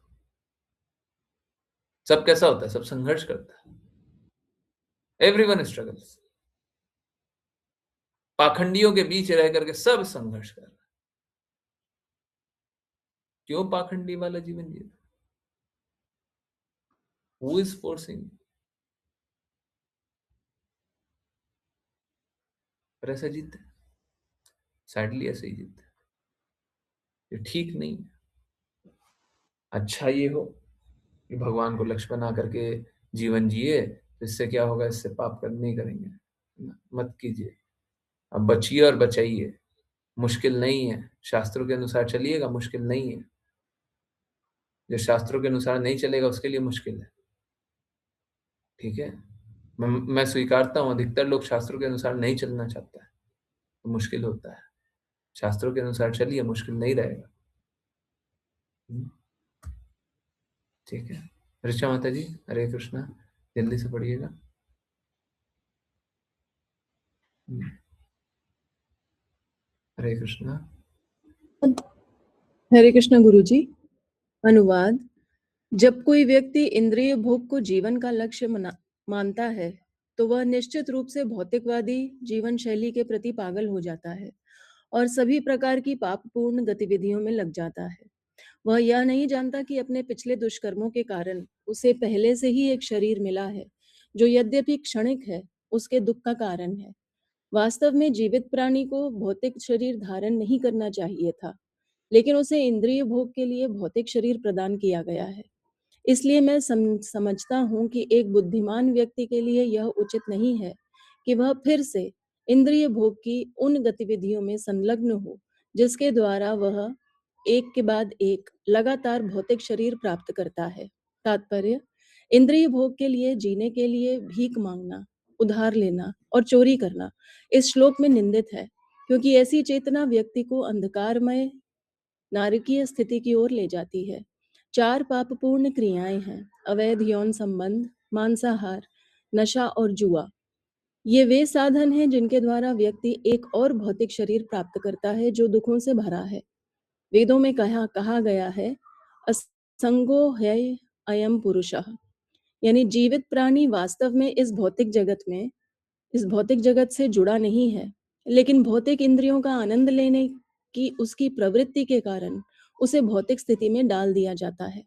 सब कैसा होता है? सब संघर्ष करता है। Everyone struggles. पाखंडियों के बीच रह करके सब संघर्ष कर रहा है। क्यों पाखंडी वाला जीवन जी रहा? Who is forcing? पर ऐसा जीतते हैं, सैडली ऐसे ही जीतते हैं। ये ठीक नहीं है। अच्छा ये हो कि भगवान को लक्ष्य बना करके जीवन जिए, तो इससे क्या होगा, इससे पाप कर नहीं करेंगे, मत कीजिए। अब बचिए और बचाइए, मुश्किल नहीं है, शास्त्रों के अनुसार चलिएगा, मुश्किल नहीं है। जो शास्त्रों के अनुसार नहीं चलेगा उसके लिए मुश्किल है, ठीक है। मैं स्वीकारता हूँ अधिकतर लोग शास्त्रों के अनुसार नहीं चलना चाहता है, तो मुश्किल होता है। शास्त्रों के अनुसार चलिए, मुश्किल नहीं रहेगा। हम्म, ठीक है। ऋचा माता जी, हरे कृष्णा, जल्दी से पढ़िएगा। हरे कृष्णा। हरे कृष्ण गुरुजी। अनुवाद। जब कोई व्यक्ति इंद्रिय भोग को जीवन का लक्ष्य मानता है तो वह निश्चित रूप से भौतिकवादी जीवन शैली के प्रति पागल हो जाता है और सभी प्रकार की पापपूर्ण गतिविधियों में लग जाता है। वह यह नहीं जानता कि अपने पिछले दुष्कर्मों के कारण उसे पहले से ही एक शरीर मिला है, जो यद्यपि क्षणिक है, उसके दुःख का कारण है। वास्तव में जीवित प्राणी को भौतिक शरीर धारण नहीं करना चाहिए था, लेकिन उसे इंद्रिय भोग के लिए भौतिक शरीर प्रदान किया गया है। इसलिए मैं समझता हूँ कि एक बुद्धिमान व्यक्ति के लिए यह उचित नहीं है कि वह फिर से इंद्रिय भोग की उन गतिविधियों में संलग्न हो, जिसके द्वारा वह एक के बाद एक लगातार भौतिक शरीर प्राप्त करता है। तात्पर्य, इंद्रिय भोग के लिए जीने के लिए भीख मांगना, उधार लेना और चोरी करना इस श्लोक में निंदित है, क्योंकि ऐसी चेतना व्यक्ति को अंधकारमय नारकीय स्थिति की ओर ले जाती है। 4 पापपूर्ण क्रियाएं हैं: अवैध यौन संबंध, मांसाहार, नशा और जुआ। ये वे साधन हैं जिनके द्वारा व्यक्ति एक और भौतिक शरीर प्राप्त करता है जो दुखों से भरा है। वेदों में कहा गया है, असंगो है अयम पुरुषः, यानी जीवित प्राणी वास्तव में इस भौतिक जगत से जुड़ा नहीं है, लेकिन भौतिक इंद्रियों का आनंद लेने की उसकी प्रवृत्ति के कारण उसे भौतिक स्थिति में डाल दिया जाता है।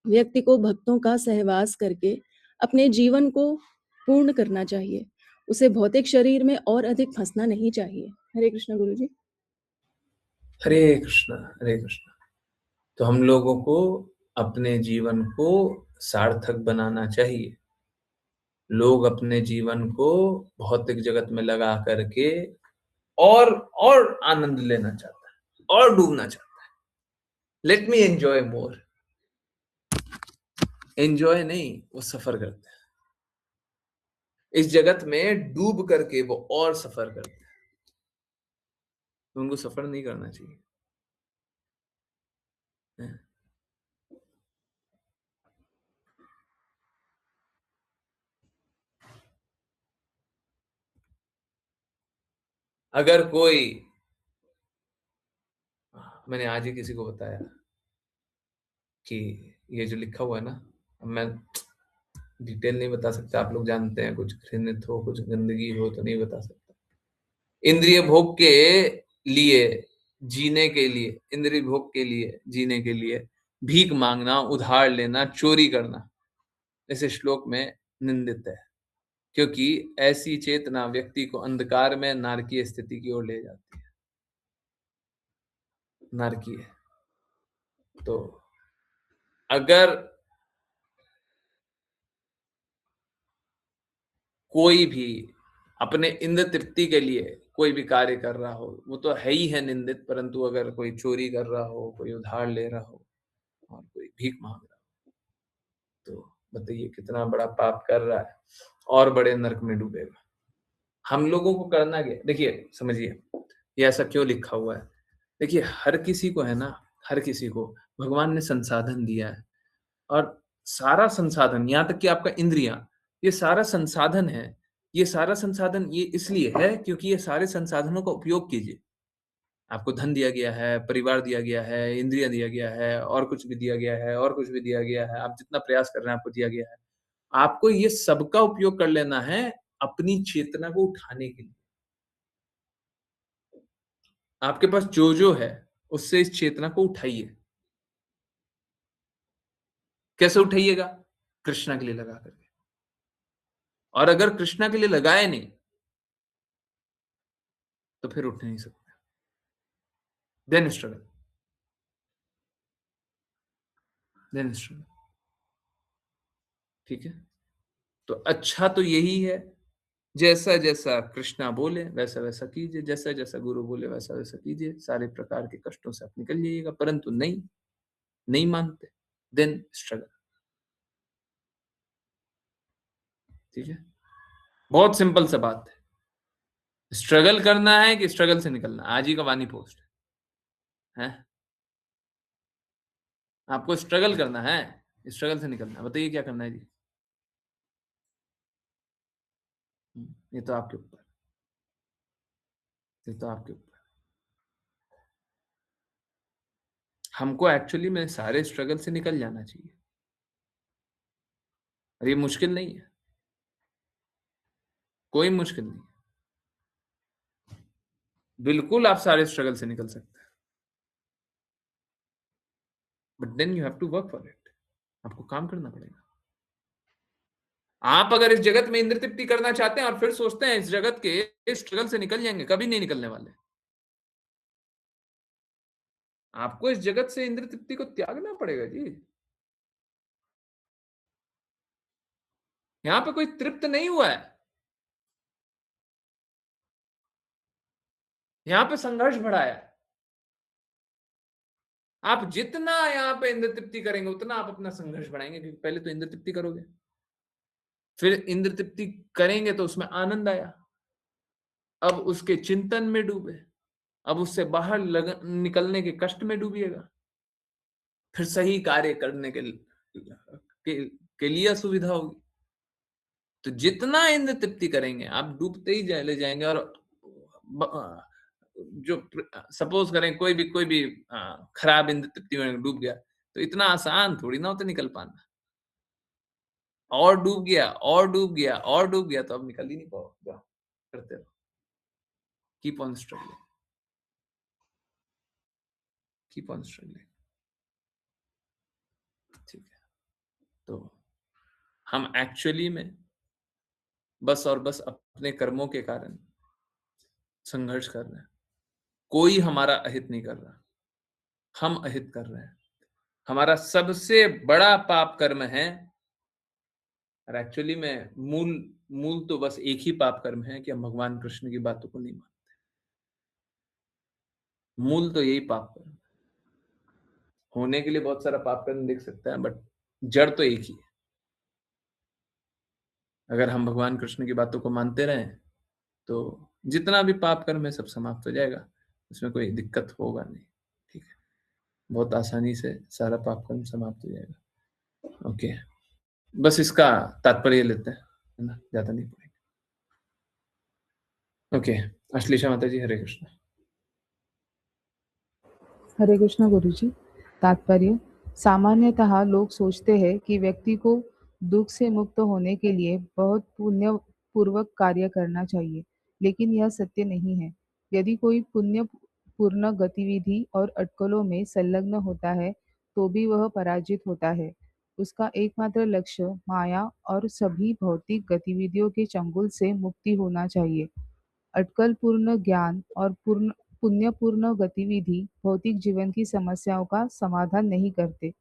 व्यक्ति को भक्तों का सहवास करके अपने जीवन को पूर्ण करना चाहिए। उसे भौतिक शरीर में और अधिक फंसना नहीं चाहिए। हरे कृष्ण गुरु जी। हरे कृष्णा, हरे कृष्णा। तो हम लोगों को अपने जीवन को सार्थक बनाना चाहिए। लोग अपने जीवन को भौतिक जगत में लगा करके और आनंद लेना चाहता है और डूबना चाहता है। लेट मी एंजॉय मोर। एंजॉय नहीं, वो सफर करते हैं। इस जगत में डूब करके वो और सफर करते हैं। तो उनको सफर नहीं करना चाहिए। अगर कोई, मैंने आज ही किसी को बताया कि ये जो लिखा हुआ है ना, अब मैं डिटेल नहीं बता सकता, आप लोग जानते हैं, कुछ घृणित हो, कुछ गंदगी हो तो नहीं बता सकता। इंद्रिय भोग के लिए जीने के लिए, इंद्रिय भोग के लिए जीने के लिए भीख मांगना, उधार लेना, चोरी करना इस श्लोक में निंदित है, क्योंकि ऐसी चेतना व्यक्ति को अंधकार में नारकीय स्थिति की ओर ले जाती है। नारकीय। तो अगर कोई भी अपने इंद्र तृप्ति के लिए कोई भी कार्य कर रहा हो, वो तो है ही है निंदित, परंतु अगर कोई चोरी कर रहा हो, कोई उधार ले रहा हो और कोई भीख मांग रहा हो, तो बताइए कितना बड़ा पाप कर रहा है और बड़े नरक में डूबेगा। हम लोगों को करना क्या? देखिए, समझिए ये ऐसा क्यों लिखा हुआ है। देखिए, हर किसी को है ना, हर किसी को भगवान ने संसाधन दिया है, और सारा संसाधन, यहाँ तक कि आपका इंद्रियां, ये सारा संसाधन है। ये सारा संसाधन ये इसलिए है क्योंकि ये सारे संसाधनों का उपयोग कीजिए। आपको धन दिया गया है, परिवार दिया गया है, इंद्रियां दिया गया है, और कुछ भी दिया गया है, और कुछ भी दिया गया है। आप जितना प्रयास कर रहे हैं आपको दिया गया है। आपको ये सबका उपयोग कर लेना है अपनी चेतना को उठाने के लिए। आपके पास जो जो है उससे इस चेतना को उठाइए। कैसे उठाइएगा? कृष्णा के लिए लगा करके। और अगर कृष्णा के लिए लगाए नहीं तो फिर उठ नहीं सकते। Then struggle, then struggle. ठीक है? तो अच्छा तो यही है, जैसा जैसा कृष्णा बोले वैसा वैसा कीजिए, जैसा जैसा गुरु बोले वैसा वैसा कीजिए, सारे प्रकार के कष्टों से आप निकल जाइएगा। परंतु नहीं, नहीं मानते, देन स्ट्रगल। ठीक है? बहुत सिंपल सा बात है। स्ट्रगल करना है कि स्ट्रगल से निकलना? आज ही का वानी पोस्ट है। आपको स्ट्रगल करना है, स्ट्रगल से निकलना है। बताइए क्या करना है जी? ये तो आपके ऊपर, ये तो आपके ऊपर। हमको एक्चुअली में सारे स्ट्रगल से निकल जाना चाहिए, और ये मुश्किल नहीं है, कोई मुश्किल नहीं। बिल्कुल आप सारे स्ट्रगल से निकल सकते हैं। But then you have to work for it. आपको काम करना पड़ेगा। आप अगर इस जगत में इंद्र तृप्ति करना चाहते हैं और फिर सोचते हैं इस जगत के स्ट्रगल से निकल जाएंगे, कभी नहीं निकलने वाले। आपको इस जगत से इंद्र तृप्ति को त्यागना पड़ेगा जी। यहां पे कोई तृप्त नहीं हुआ है, यहां पे संघर्ष बढ़ा है। आप जितना यहां पे इंद्र तृप्ति करेंगे उतना आप अपना संघर्ष बढ़ाएंगे, क्योंकि पहले तो इंद्र तृप्ति करोगे, फिर इंद्र तृप्ति करेंगे तो उसमें आनंद आया, अब उसके चिंतन में डूबे, अब उससे बाहर निकलने के कष्ट में डूबिएगा, फिर सही कार्य करने के लिए असुविधा होगी। तो जितना इंद्र तृप्ति करेंगे आप डूबते ही चले जाएंगे। और जो सपोज करें कोई भी खराब इंद्र तृप्ति में डूब गया, तो इतना आसान थोड़ी ना होता निकल पाना। और डूब गया और डूब गया और डूब गया तो अब निकल ही नहीं पाओगे। करते रहो, keep on struggling, keep on struggling. ठीक है, तो हम एक्चुअली में बस और बस अपने कर्मों के कारण संघर्ष कर रहे हैं। कोई हमारा अहित नहीं कर रहा, हम अहित कर रहे हैं। हमारा सबसे बड़ा पाप कर्म है, और एक्चुअली में मूल तो बस एक ही पाप कर्म है कि हम भगवान कृष्ण की बातों को नहीं मानते। मूल तो यही पाप कर्म है। होने के लिए बहुत सारा पाप कर्म दिख सकता है, बट जड़ तो एक ही है। अगर हम भगवान कृष्ण की बातों को मानते रहें तो जितना भी पाप कर्म है सब समाप्त हो जाएगा, उसमें कोई दिक्कत होगा नहीं। ठीक है, बहुत आसानी से सारा पाप कर्म समाप्त हो जाएगा। ओके, बस इसका तात्पर्य लेते हैं, है ना, ज्यादा नहीं पड़ेगा। ओके, अश्लेषा माता जी, हरे कृष्ण। हरे कृष्ण गुरुजी। तात्पर्य: सामान्यतः लोग सोचते हैं कि व्यक्ति को दुख से मुक्त होने के लिए बहुत पुण्य पूर्वक कार्य करना चाहिए, लेकिन यह सत्य नहीं है। यदि कोई पुण्य पूर्ण गतिविधि और अटकलों में संलग्न होता है तो भी वह पराजित होता है। उसका एकमात्र लक्ष्य माया और सभी भौतिक गतिविधियों के चंगुल से मुक्ति होना चाहिए। अटकलपूर्ण ज्ञान और पुण्यपूर्ण गतिविधि भौतिक जीवन की समस्याओं का समाधान नहीं करते।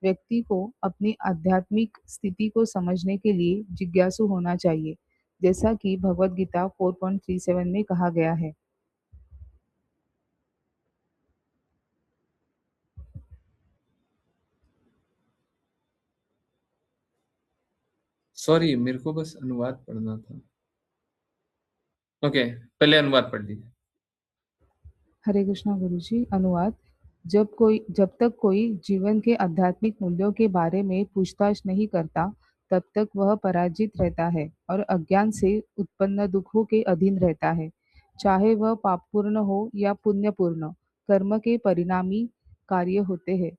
व्यक्ति को अपनी आध्यात्मिक स्थिति को समझने के लिए जिज्ञासु होना चाहिए, जैसा कि भगवद गीता 4.37 में कहा गया है। सॉरी, मेरे को बस अनुवाद पढ़ना था। ओके, पहले अनुवाद पढ़ लीजिए। हरे कृष्णा गुरुजी। अनुवाद: जब तक कोई जीवन के आध्यात्मिक मूल्यों के बारे में पूछताछ नहीं करता, तब तक वह पराजित रहता है और अज्ञान से उत्पन्न दुखों के अधीन रहता है। चाहे वह पापपूर्ण हो या पुण्यपूर्ण, कर्म के परिणामी कार्य होते हैं।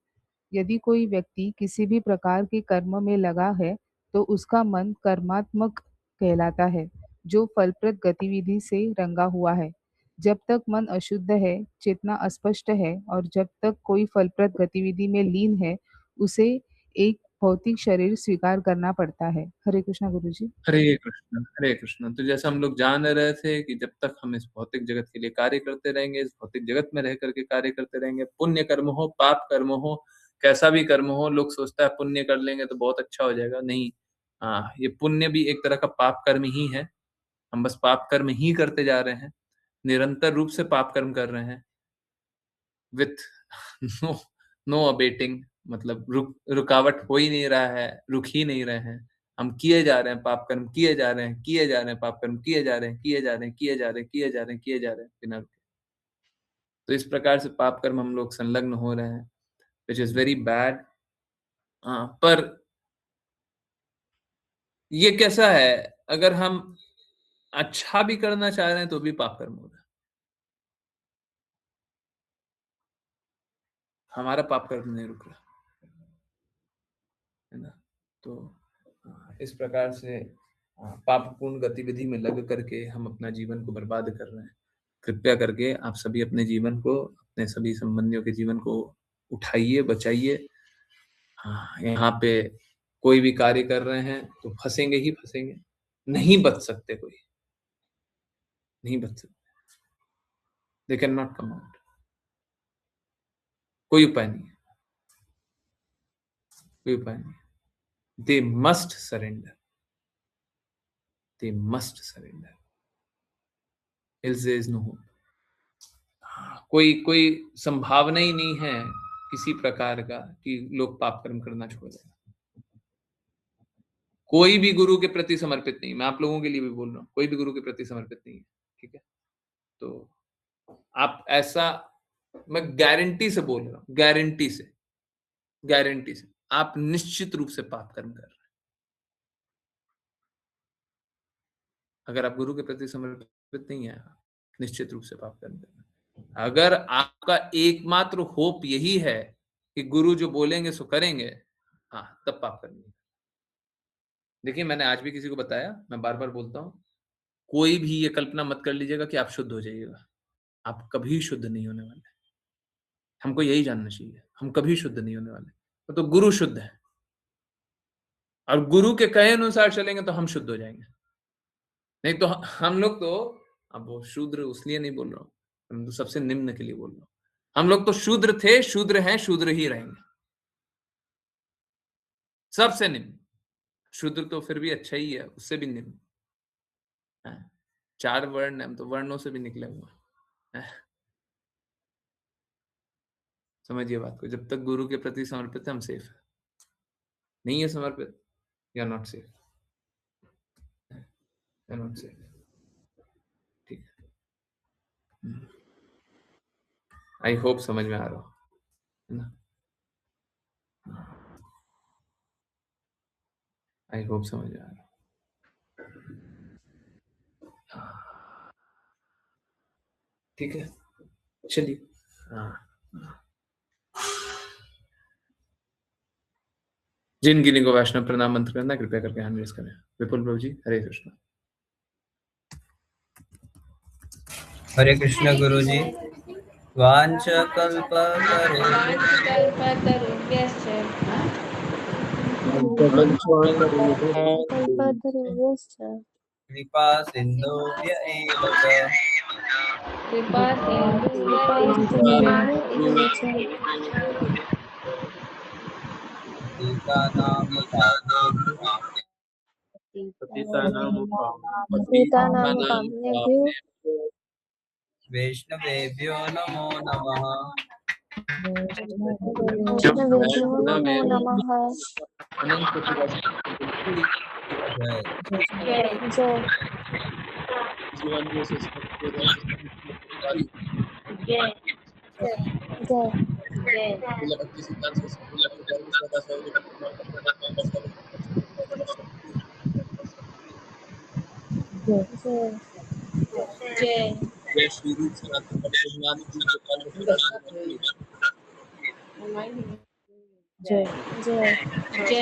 यदि कोई व्यक्ति किसी भी प्रकार के कर्म में लगा है, तो उसका मन कर्मात्मक कहलाता है, जो फलप्रद गतिविधि से रंगा हुआ है। जब तक मन अशुद्ध है, चेतना अस्पष्ट है और जब तक कोई फलप्रद गतिविधि में लीन है, उसे एक भौतिक शरीर स्वीकार करना पड़ता है। हरे कृष्णा गुरुजी। हरे कृष्ण, हरे कृष्ण। तो जैसा हम लोग जान रहे थे कि जब तक हम इस भौतिक जगत के लिए कार्य करते रहेंगे, इस भौतिक जगत में रह करके कार्य करते रहेंगे, पुण्य कर्म हो पाप कर्म हो, कैसा भी कर्म हो, लोग सोचता है पुण्य कर लेंगे तो बहुत अच्छा हो जाएगा। नहीं, हाँ, ये पुण्य भी एक तरह का पाप कर्म ही है। हम बस पाप कर्म ही करते जा रहे हैं, निरंतर रूप से पाप कर्म कर रहे हैं, विथ नो नो अबेटिंग, मतलब रुकावट हो ही नहीं रहा है, रुक ही नहीं रहे हैं। हम किए जा रहे हैं पाप कर्म, किए जा रहे हैं, किए जा रहे हैं पाप कर्म, किए जा रहे हैं, किए जा रहे हैं, किए जा रहे हैं, किए जा रहे हैं, किए जा रहे हैं बिना रुके। तो इस प्रकार से पाप कर्म हम लोग संलग्न हो रहे हैं, विच इज वेरी बैड। पर ये कैसा है, अगर हम अच्छा भी करना चाह रहे हैं तो भी पाप कर्म हो रहा है। हमारा पाप कर्म नहीं रुक रहा है ना। तो इस प्रकार से पापपूर्ण गतिविधि में लग करके हम अपना जीवन को बर्बाद कर रहे हैं। कृपया करके आप सभी अपने जीवन को, अपने सभी संबंधियों के जीवन को उठाइए, बचाइए हाँ, यहाँ पे कोई भी कार्य कर रहे हैं तो फंसेंगे ही फंसेंगे, नहीं बच सकते, कोई नहीं बच सकते, they can not come out, कोई उपाय नहीं है, कोई उपाय नहीं, they must surrender, they must surrender, else there is no hope. कोई कोई संभावना ही नहीं है किसी प्रकार का कि लोग पाप कर्म करना छोड़ दें। कोई भी गुरु के प्रति समर्पित नहीं, मैं आप लोगों के लिए भी बोल रहा हूँ, कोई भी गुरु के प्रति समर्पित नहीं है, ठीक है? तो आप ऐसा, मैं गारंटी से बोल रहा हूँ, गारंटी से, आप निश्चित रूप से पाप कर्म कर रहे हैं। अगर आप गुरु के प्रति समर्पित नहीं है, निश्चित रूप से पाप कर्म कर रहे हैं। अगर आपका एकमात्र होप यही है कि गुरु जो बोलेंगे सो करेंगे, हाँ, तब पाप कर्म नहीं। देखिए, मैंने आज भी किसी को बताया, मैं बार-बार बोलता हूँ, कोई भी ये कल्पना मत कर लीजिएगा कि आप शुद्ध हो जाइएगा। आप कभी शुद्ध नहीं होने वाले। हमको यही जानना चाहिए, हम कभी शुद्ध नहीं होने वाले। तो गुरु शुद्ध है और गुरु के कहे अनुसार चलेंगे तो हम शुद्ध हो जाएंगे। नहीं तो हम लोग तो, अब वो शूद्र उसलिए नहीं बोल रहा हूँ, हम तो सबसे निम्न के लिए बोल रहा हूँ। हम लोग तो शूद्र थे, शूद्र हैं, शूद्र ही रहेंगे, सबसे निम्न। शूद्र तो फिर भी अच्छा ही है, उससे भी निम्न है। 4 वर्ण है, हम तो वर्णों से भी निकले हुए हैं। समझिए बात को, जब तक गुरु के प्रति समर्पित है हम सेफ है, नहीं है समर्पित, you are not safe, you are not safe, ठीक है? आई होप समझ में आ रहा हो, है ना? आई होप समझ में आ रहा हो। ठीक है, चलिए। हाँ, जिन गिनी को वैष्णव प्रणाम मंत्र करना, कृपया करके हैंड रेज करें। विपुल प्रभु जी, हरे कृष्ण। हरे कृष्ण गुरु जी। कल्पतरुभ्यश्च कृपा सिन्धुभ्य एव च कृपासिन्धुभ्य एव च पतितानां पावनेभ्यो वैष्णवेभ्यो नमो नमः। वैष्णवेभ्यो नमो नमः। जय जय जय जय जय श्री रूप सनातन भगवान की जय जय जय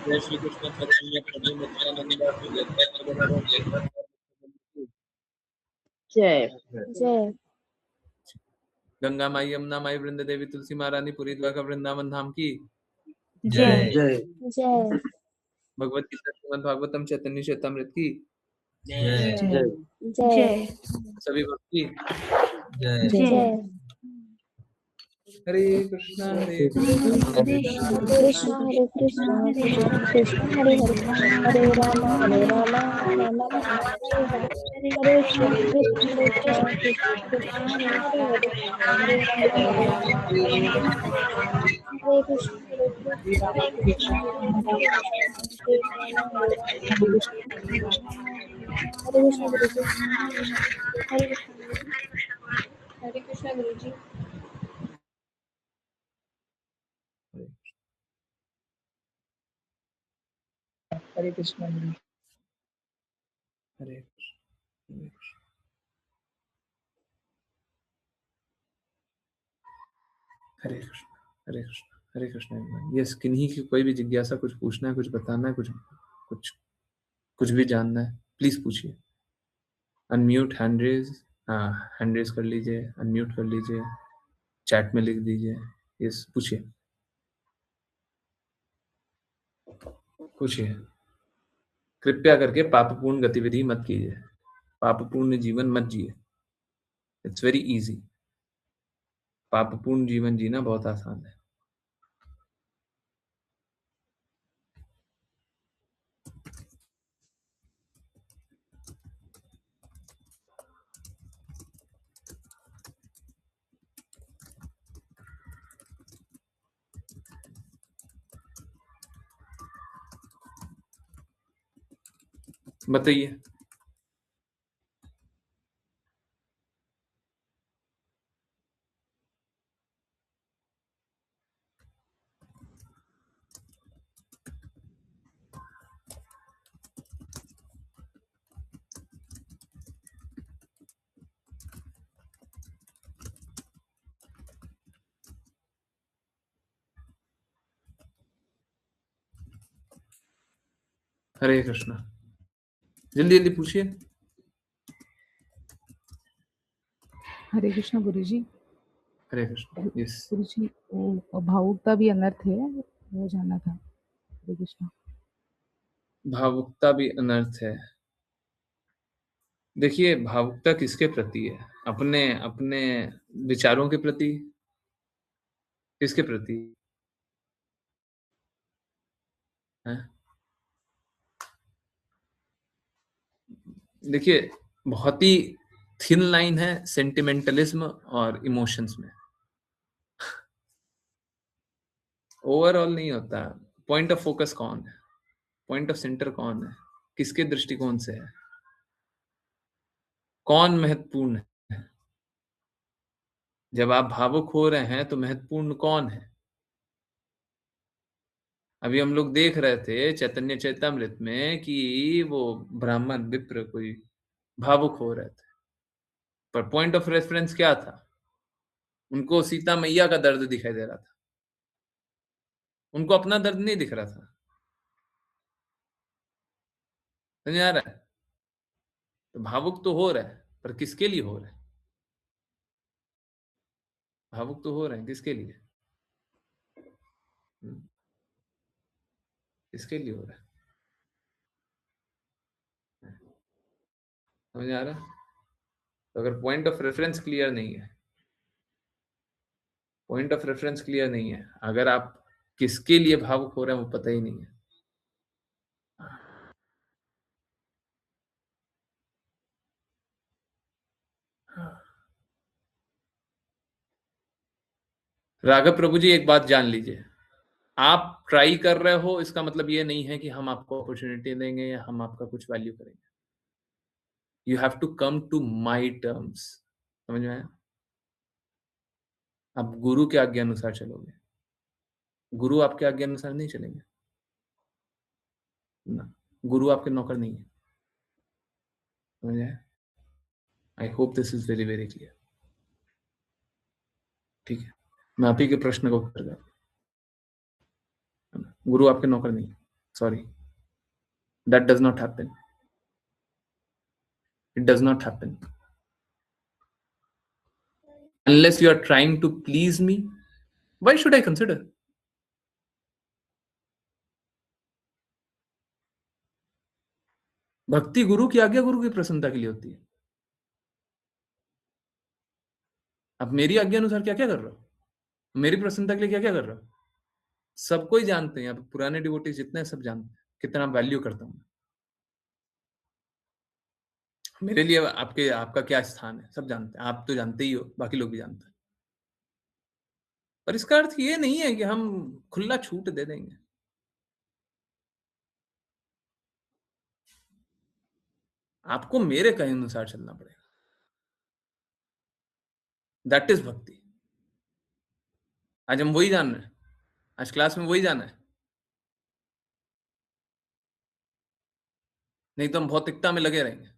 जय श्री कृष्ण चैतन्य प्रभु नित्यानंद जय जय गंगा माई, यमुना माई, वृंद देवी, तुलसी महारानी, पुरी द्वारका वृंदावन धाम की जय जय भगवत गीता श्रीमद् भागवतम चैतन्य चैतामृत की जय जय सभी भक्त की जय जय हरे कृष्णा हरे हरे कृष्णा हरे कृष्णा कृष्ण कृष्ण हरे हरे हरे राम राम राम हरे हरे हरे कृष्ण कृष्ण कृष्ण कृष्ण हरे हरे हरे राम हरे कृष्ण हरे कृष्ण कृष्ण कृष्ण हरे हरे कृष्ण गुरु जी हरे कृष्ण गुरु जी हरे कृष्ण हरे कृष्ण हरे कृष्ण हरे कृष्ण हरे कृष्ण। यस, किन्हीं की कोई भी जिज्ञासा, कुछ पूछना है, कुछ बताना है, कुछ कुछ कुछ भी जानना है, प्लीज पूछिए। अनम्यूट, हैंड रेज, हाँ, हैंड रेज कर लीजिए, अनम्यूट कर लीजिए, चैट में लिख दीजिए, यस, पूछिए। पूछिए। कृपया करके पापपूर्ण गतिविधि मत कीजिए, पापपूर्ण जीवन मत जिए। It's very easy. पापपूर्ण जीवन जीना बहुत आसान है। बताइए। हरे कृष्णा। जल्दी जल्दी पूछिए। हरे कृष्ण गुरुजी। हरे कृष्ण। यस। गुरुजी, वो भावुकता भी अनर्थ है, वो जानना था। हरे कृष्ण। भावुकता भी अनर्थ है। देखिए, भावुकता किसके प्रति है? अपने अपने विचारों के प्रति? किसके प्रति है? देखिए, बहुत ही थिन लाइन है सेंटिमेंटलिज्म और इमोशंस में। ओवरऑल नहीं होता। पॉइंट ऑफ फोकस कौन है? पॉइंट ऑफ सेंटर कौन है? किसके दृष्टिकोण से है? कौन महत्वपूर्ण है? जब आप भावुक हो रहे हैं तो महत्वपूर्ण कौन है? अभी हम लोग देख रहे थे चैतन्य चैतामृत में कि वो ब्राह्मण विप्र कोई भावुक हो रहे थे, पर पॉइंट ऑफ रेफरेंस क्या था? उनको सीता मैया का दर्द दिखाई दे रहा था, उनको अपना दर्द नहीं दिख रहा था। समझ आ रहा है? तो भावुक तो हो रहा है, पर किसके लिए हो रहा है? भावुक तो हो रहे हैं, किसके लिए? हम्म, किसके लिए हो रहा है? समझ आ रहा है? तो अगर पॉइंट ऑफ रेफरेंस क्लियर नहीं है, पॉइंट ऑफ रेफरेंस क्लियर नहीं है, अगर आप किसके लिए भावुक हो रहे हैं वो पता ही नहीं है। राघव प्रभु जी, एक बात जान लीजिए, आप ट्राई कर रहे हो इसका मतलब ये नहीं है कि हम आपको अपॉर्चुनिटी देंगे या हम आपका कुछ वैल्यू करेंगे। You have to come to my terms. समझ में आया? आप गुरु के आज्ञा अनुसार चलोगे, गुरु आपके आज्ञा अनुसार नहीं चलेंगे ना। गुरु आपके नौकर नहीं है। समझ आया? I hope this is very very clear. ठीक है, मैं आप ही के प्रश्न का उत्तर कर, गुरु आपके नौकर नहीं है। Sorry, that does not happen. It does not happen unless you are trying to please me. Why should I consider? भक्ति गुरु की आज्ञा, गुरु की प्रसन्नता के लिए होती है। अब मेरी आज्ञा अनुसार क्या क्या कर रहा हो, मेरी प्रसन्नता के लिए क्या क्या कर रहा हो, सबको ही जानते हैं। अब पुराने डिवोटीज जितने हैं सब जानते हैं कितना वैल्यू करता हूं। मेरे लिए आपके आपका क्या स्थान है सब जानते हैं। आप तो जानते ही हो, बाकी लोग भी जानते हैं। पर इसका अर्थ ये नहीं है कि हम खुला छूट दे देंगे। आपको मेरे कहे अनुसार चलना पड़ेगा। दैट इज भक्ति। आज हम वही जान रहे हैं, आज क्लास में वही जाना है, नहीं तो हम भौतिकता में लगे रहेंगे।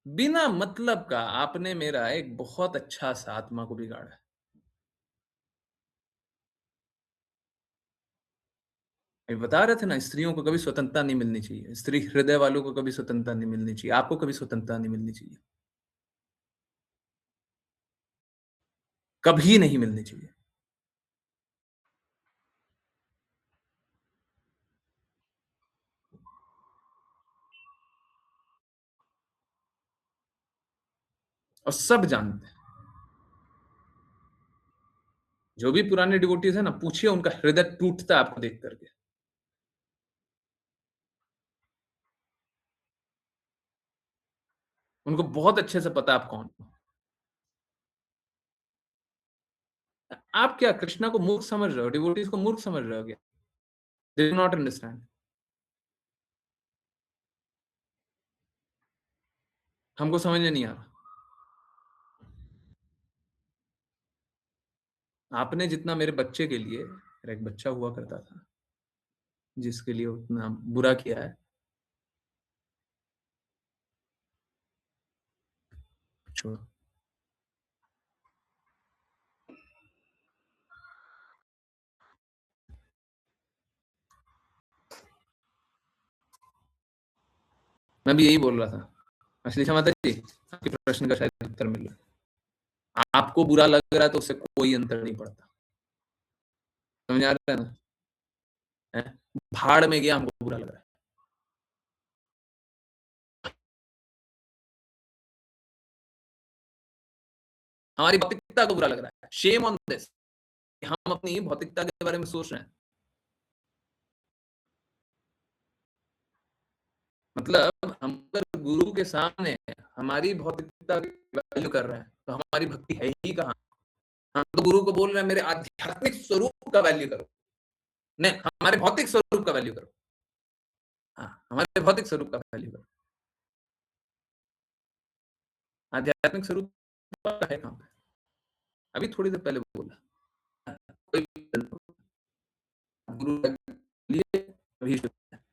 बिना मतलब का आपने मेरा एक बहुत अच्छा सा आत्मा को बिगाड़ा है। अभी बता रहे थे ना, स्त्रियों को कभी स्वतंत्रता नहीं मिलनी चाहिए, स्त्री हृदय वालों को कभी स्वतंत्रता नहीं मिलनी चाहिए, आपको कभी स्वतंत्रता नहीं मिलनी चाहिए, कभी नहीं मिलनी चाहिए। और सब जानते हैं। जो भी पुराने डिवोटीज है ना, पूछिए, उनका हृदय टूटता है आपको देख करके। उनको बहुत अच्छे से पता है आप कौन हो। आप क्या कृष्णा को मूर्ख समझ रहे हो? डिवोटीज को मूर्ख समझ रहे हो क्या? They do not understand. हमको समझ में नहीं आ रहा। आपने जितना मेरे बच्चे के लिए, मेरा एक बच्चा हुआ करता था जिसके लिए उतना बुरा किया है, छोड़ो। मैं भी यही बोल रहा था। अश्लीषा माता जी, आपके प्रश्न का शायद उत्तर मिल रहा है। आपको बुरा लग रहा है तो उससे कोई अंतर नहीं पड़ता। समझ आ रहा है ना? है? भाड़ में गया, हमको बुरा लग रहा है। हमारी भौतिकता को बुरा लग रहा है। Shame on this. हम अपनी भौतिकता के बारे में सोच रहे हैं। मतलब हम अगर गुरु के सामने हमारी भौतिकता की वैल्यू कर रहे हैं तो हमारी भक्ति है ही कहाँ? हम तो गुरु को बोल रहे हैं मेरे आध्यात्मिक स्वरूप का वैल्यू करो, नहीं हमारे भौतिक स्वरूप का वैल्यू करो। हाँ, हमारे भौतिक स्वरूप का वैल्यू करो। आध्यात्मिक स्वरूप का है कहाँ पे? अभी थोड़ी देर पहले बोला। कोई गुरु के लिए अभी शुद्ध है।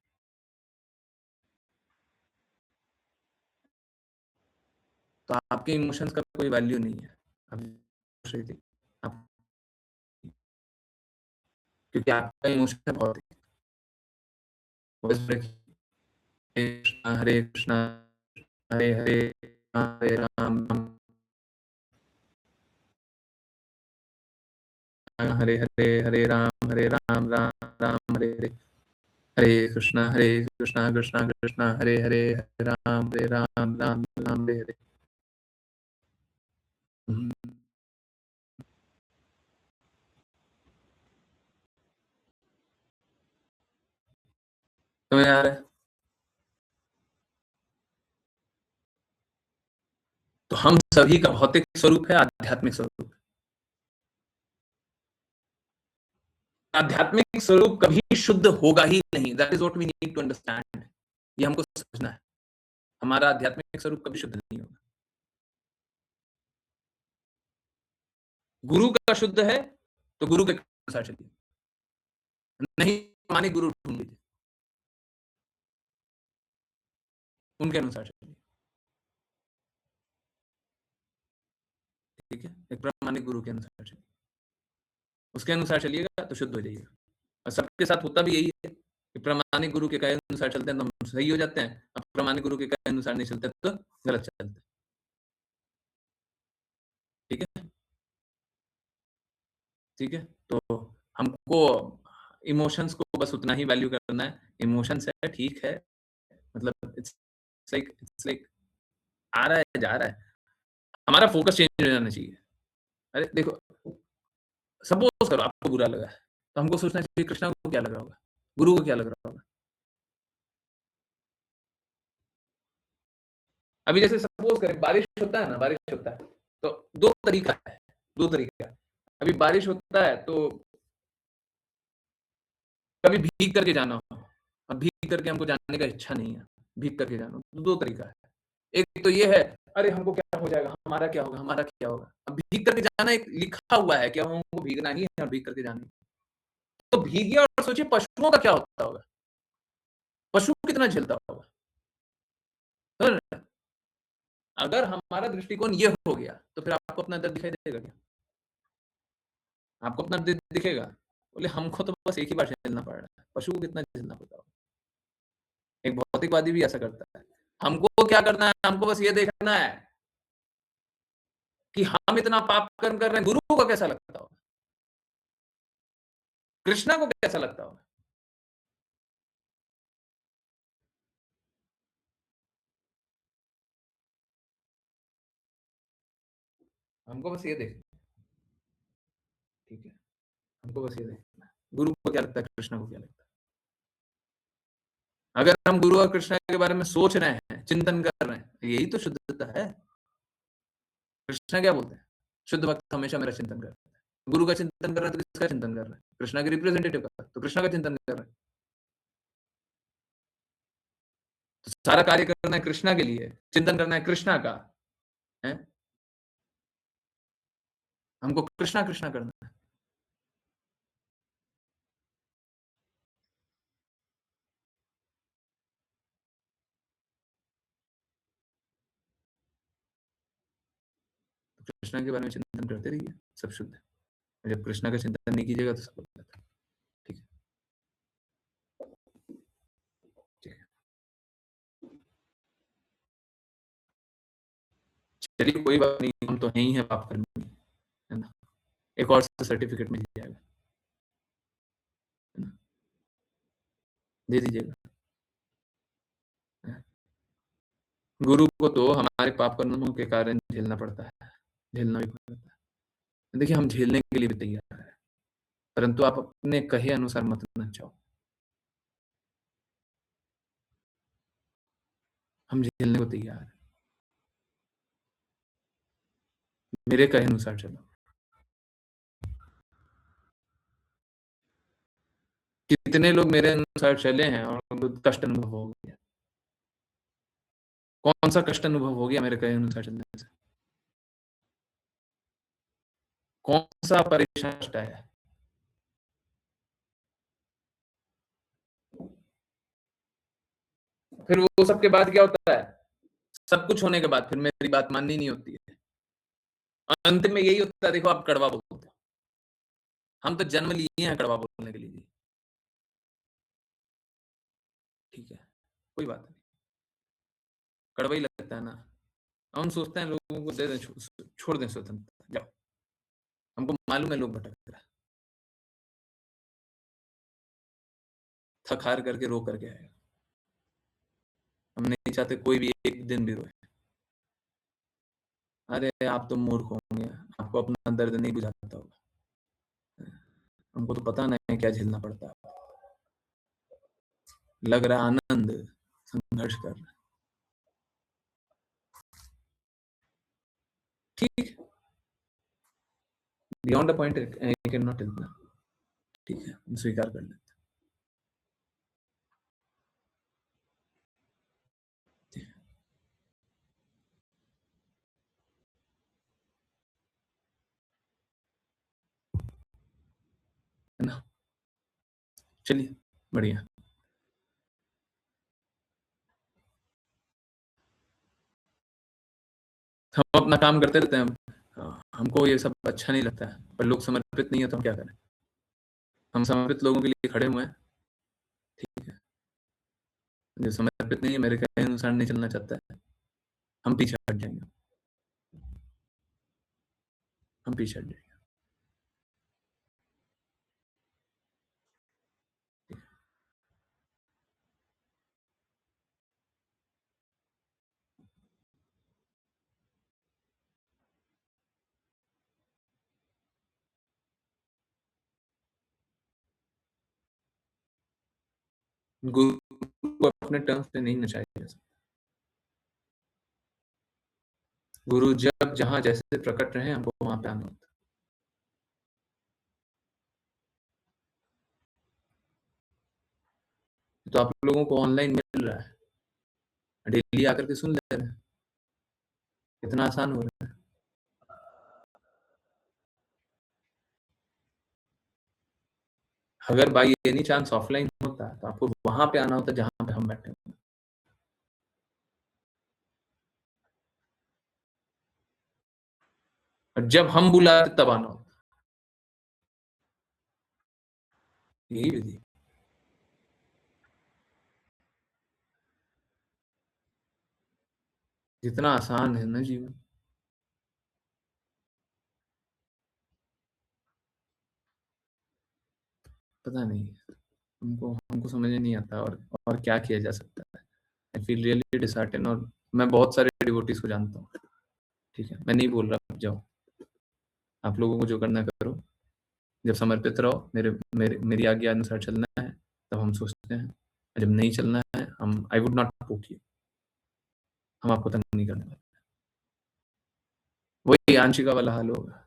तो आपके इमोशंस का कोई वैल्यू नहीं है अभी पूछ रही थी आप, क्योंकि आपका इमोशन है भौतिक। बस हरे कृष्णा हरे हरे हरे राम राम हरे हरे हरे राम राम राम हरे हरे। हरे कृष्णा कृष्णा कृष्णा हरे हरे हरे राम राम हरे हरे। समझ आ रहा है? तो हम सभी का भौतिक स्वरूप है, आध्यात्मिक स्वरूप है। आध्यात्मिक स्वरूप कभी शुद्ध होगा ही नहीं। That is what we need to understand. ये हमको समझना है। हमारा आध्यात्मिक स्वरूप कभी शुद्ध नहीं होगा। गुरु का शुद्ध है तो गुरु के अनुसार चलिए, नहीं माने गुरु ढूंढ लीजिए, उनके अनुसार चलिए। ठीक है, एक प्रामाणिक गुरु के अनुसार चलिए, उसके अनुसार चलिएगा तो शुद्ध हो जाइएगा। और सबके साथ होता भी यही है कि प्रामाणिक गुरु के कहे अनुसार चलते हैं तो हम सही हो जाते हैं, अब प्रामाणिक गुरु के कहे अनुसार नहीं चलते तो गलत चलते हैं। ठीक है, ठीक है। तो हमको इमोशंस को बस उतना ही वैल्यू करना है। इमोशंस है, ठीक है, मतलब इट्स लाइक आ रहा है जा रहा है। हमारा फोकस चेंज हो जाना चाहिए। अरे देखो, सपोज करो आपको बुरा लगा है तो हमको सोचना चाहिए कृष्णा को क्या लग रहा होगा, गुरु को क्या लग रहा होगा। अभी जैसे सपोज करें बारिश होता है ना, बारिश होता है तो दो तरीका है, दो तरीका है। अभी बारिश होता है तो कभी भीग करके जाना हो, अब भीग करके हमको जाने का इच्छा नहीं है, भीग करके जाना, तो दो तरीका है। एक तो ये है, अरे हमको क्या हो जाएगा, हमारा क्या होगा, हमारा क्या होगा। अब भीग करके जाना एक लिखा हुआ है कि हमको भीगना ही है और भीग करके जाना है। तो भीगिए और सोचिए पशुओं का क्या होता होगा, पशु कितना झेलता होगा। अगर हमारा दृष्टिकोण ये हो गया तो फिर आपको अपना दर्द दिखाई देगा क्या? आपको अपना दर्द दिखेगा? बोले हमको तो बस एक ही बार झेलना पड़ रहा है, पशु को कितना झेलना पड़ता होगा। एक भौतिकवादी भी ऐसा करता है। हमको क्या करना है, हमको बस ये देखना है कि हम इतना पाप कर्म कर रहे हैं, गुरु को कैसा लगता होगा, कृष्णा को कैसा लगता होगा। हमको बस ये देखना, ठीक है, हमको बस ये देखना गुरु को क्या लगता है, कृष्ण को क्या लगता है। अगर हम गुरु और कृष्ण के बारे में सोच रहे हैं, चिंतन कर रहे हैं, यही तो शुद्धता है। कृष्ण क्या बोलते हैं, शुद्ध भक्त हमेशा मेरा चिंतन करता है। गुरु का चिंतन कर रहा है तो किसका चिंतन कर रहा है, कृष्णा के रिप्रेजेंटेटिव का, तो कृष्णा का चिंतन कर रहा है। तो सारा कार्य करना है कृष्णा के लिए, चिंतन करना है कृष्णा का है, हमको कृष्णा कृष्णा करना है। तो कृष्णा के बारे में चिंतन करते रहिए, सब शुद्ध है। जब कृष्णा का चिंतन नहीं कीजिएगा तो सब गलत है। ठीक है, ठीक है, चलिए कोई बात नहीं, हम तो नहीं है पाप कर्मी, है ना, एक और सर्टिफिकेट मिल जाएगा, है ना, दे दीजिएगा। गुरु को तो हमारे पाप कर्मों के कारण झेलना पड़ता है, झेलना भी पड़ता है। देखिए हम झेलने के लिए भी तैयार है, परंतु आप अपने कहे अनुसार मत नचाओ। हम झेलने को तैयार है, मेरे कहे अनुसार चलो। कितने लोग मेरे अनुसार चले हैं और उनको कष्ट अनुभव हो गया। कौन सा कष्ट अनुभव हो गया मेरे कहे अनुसार चलने से, कौन सा परेशान आया। फिर वो सब के बाद क्या होता है, सब कुछ होने के बाद फिर मेरी बात माननी नहीं होती है। अंत में यही होता है, देखो आप कड़वा बोलते हो, हम तो जन्म लिए हैं कड़वा बोलने के लिए। ठीक है, कोई बात नहीं, कड़वा ही लगता है ना, हम सोचते हैं लोगों को दे दें, छोड़ दें स्वतंत्रता, जाओ। हमको मालूम है लोग भटक रहा है, थक हार करके रो करके आएगा। हम नहीं चाहते कोई भी एक दिन भी रोए। अरे आप तो मूर्ख होंगे, आपको अपना दर्द नहीं बुझाता होगा, हमको तो पता नहीं क्या झेलना पड़ता है। लग रहा आनंद, संघर्ष कर रहा, ठीक, beyond a point I can not help ना, ठीक है, हम स्वीकार कर लेते है ना। चलिए बढ़िया, हम अपना काम करते रहते हैं। हमको ये सब अच्छा नहीं लगता है, पर लोग समर्पित नहीं है तो हम क्या करें। हम समर्पित लोगों के लिए खड़े हुए हैं, ठीक है, जो समर्पित नहीं है, मेरे कहे अनुसार नहीं चलना चाहता है, हम पीछे हट जाएंगे, हम पीछे हट जाएंगे। गुरु को अपने टर्म्स पे नहीं नचाया जा सकता। गुरु जब जहां जैसे प्रकट रहे, हमको वहां पे आना होता है। तो आप लोगों को ऑनलाइन मिल रहा है, डेली आकर के सुन ले रहे हैं, कितना आसान हो रहा है। अगर बाई एनी चांस ऑफलाइन होता तो आपको वहां पे आना होता जहां पे हम बैठे हैं। और जब हम बुलाते तब आना होता, यही विधि। जितना आसान है ना जीवन, पता नहीं, हमको हमको समझ में नहीं आता, और क्या किया जा सकता है। आई फील रियली डिसहार्टेन, और मैं बहुत सारे डिवोटीज को जानता हूँ, ठीक है, मैं नहीं बोल रहा आप जाओ, आप लोगों को जो करना है करो, जब समर्पित रहो, मेरी आज्ञा अनुसार चलना है, तब हम सोचते हैं, जब नहीं चलना है हम आई वुड नॉट पोक यू, हम आपको तंग नहीं करने वाले। वही आंशिका वाला हाल होगा,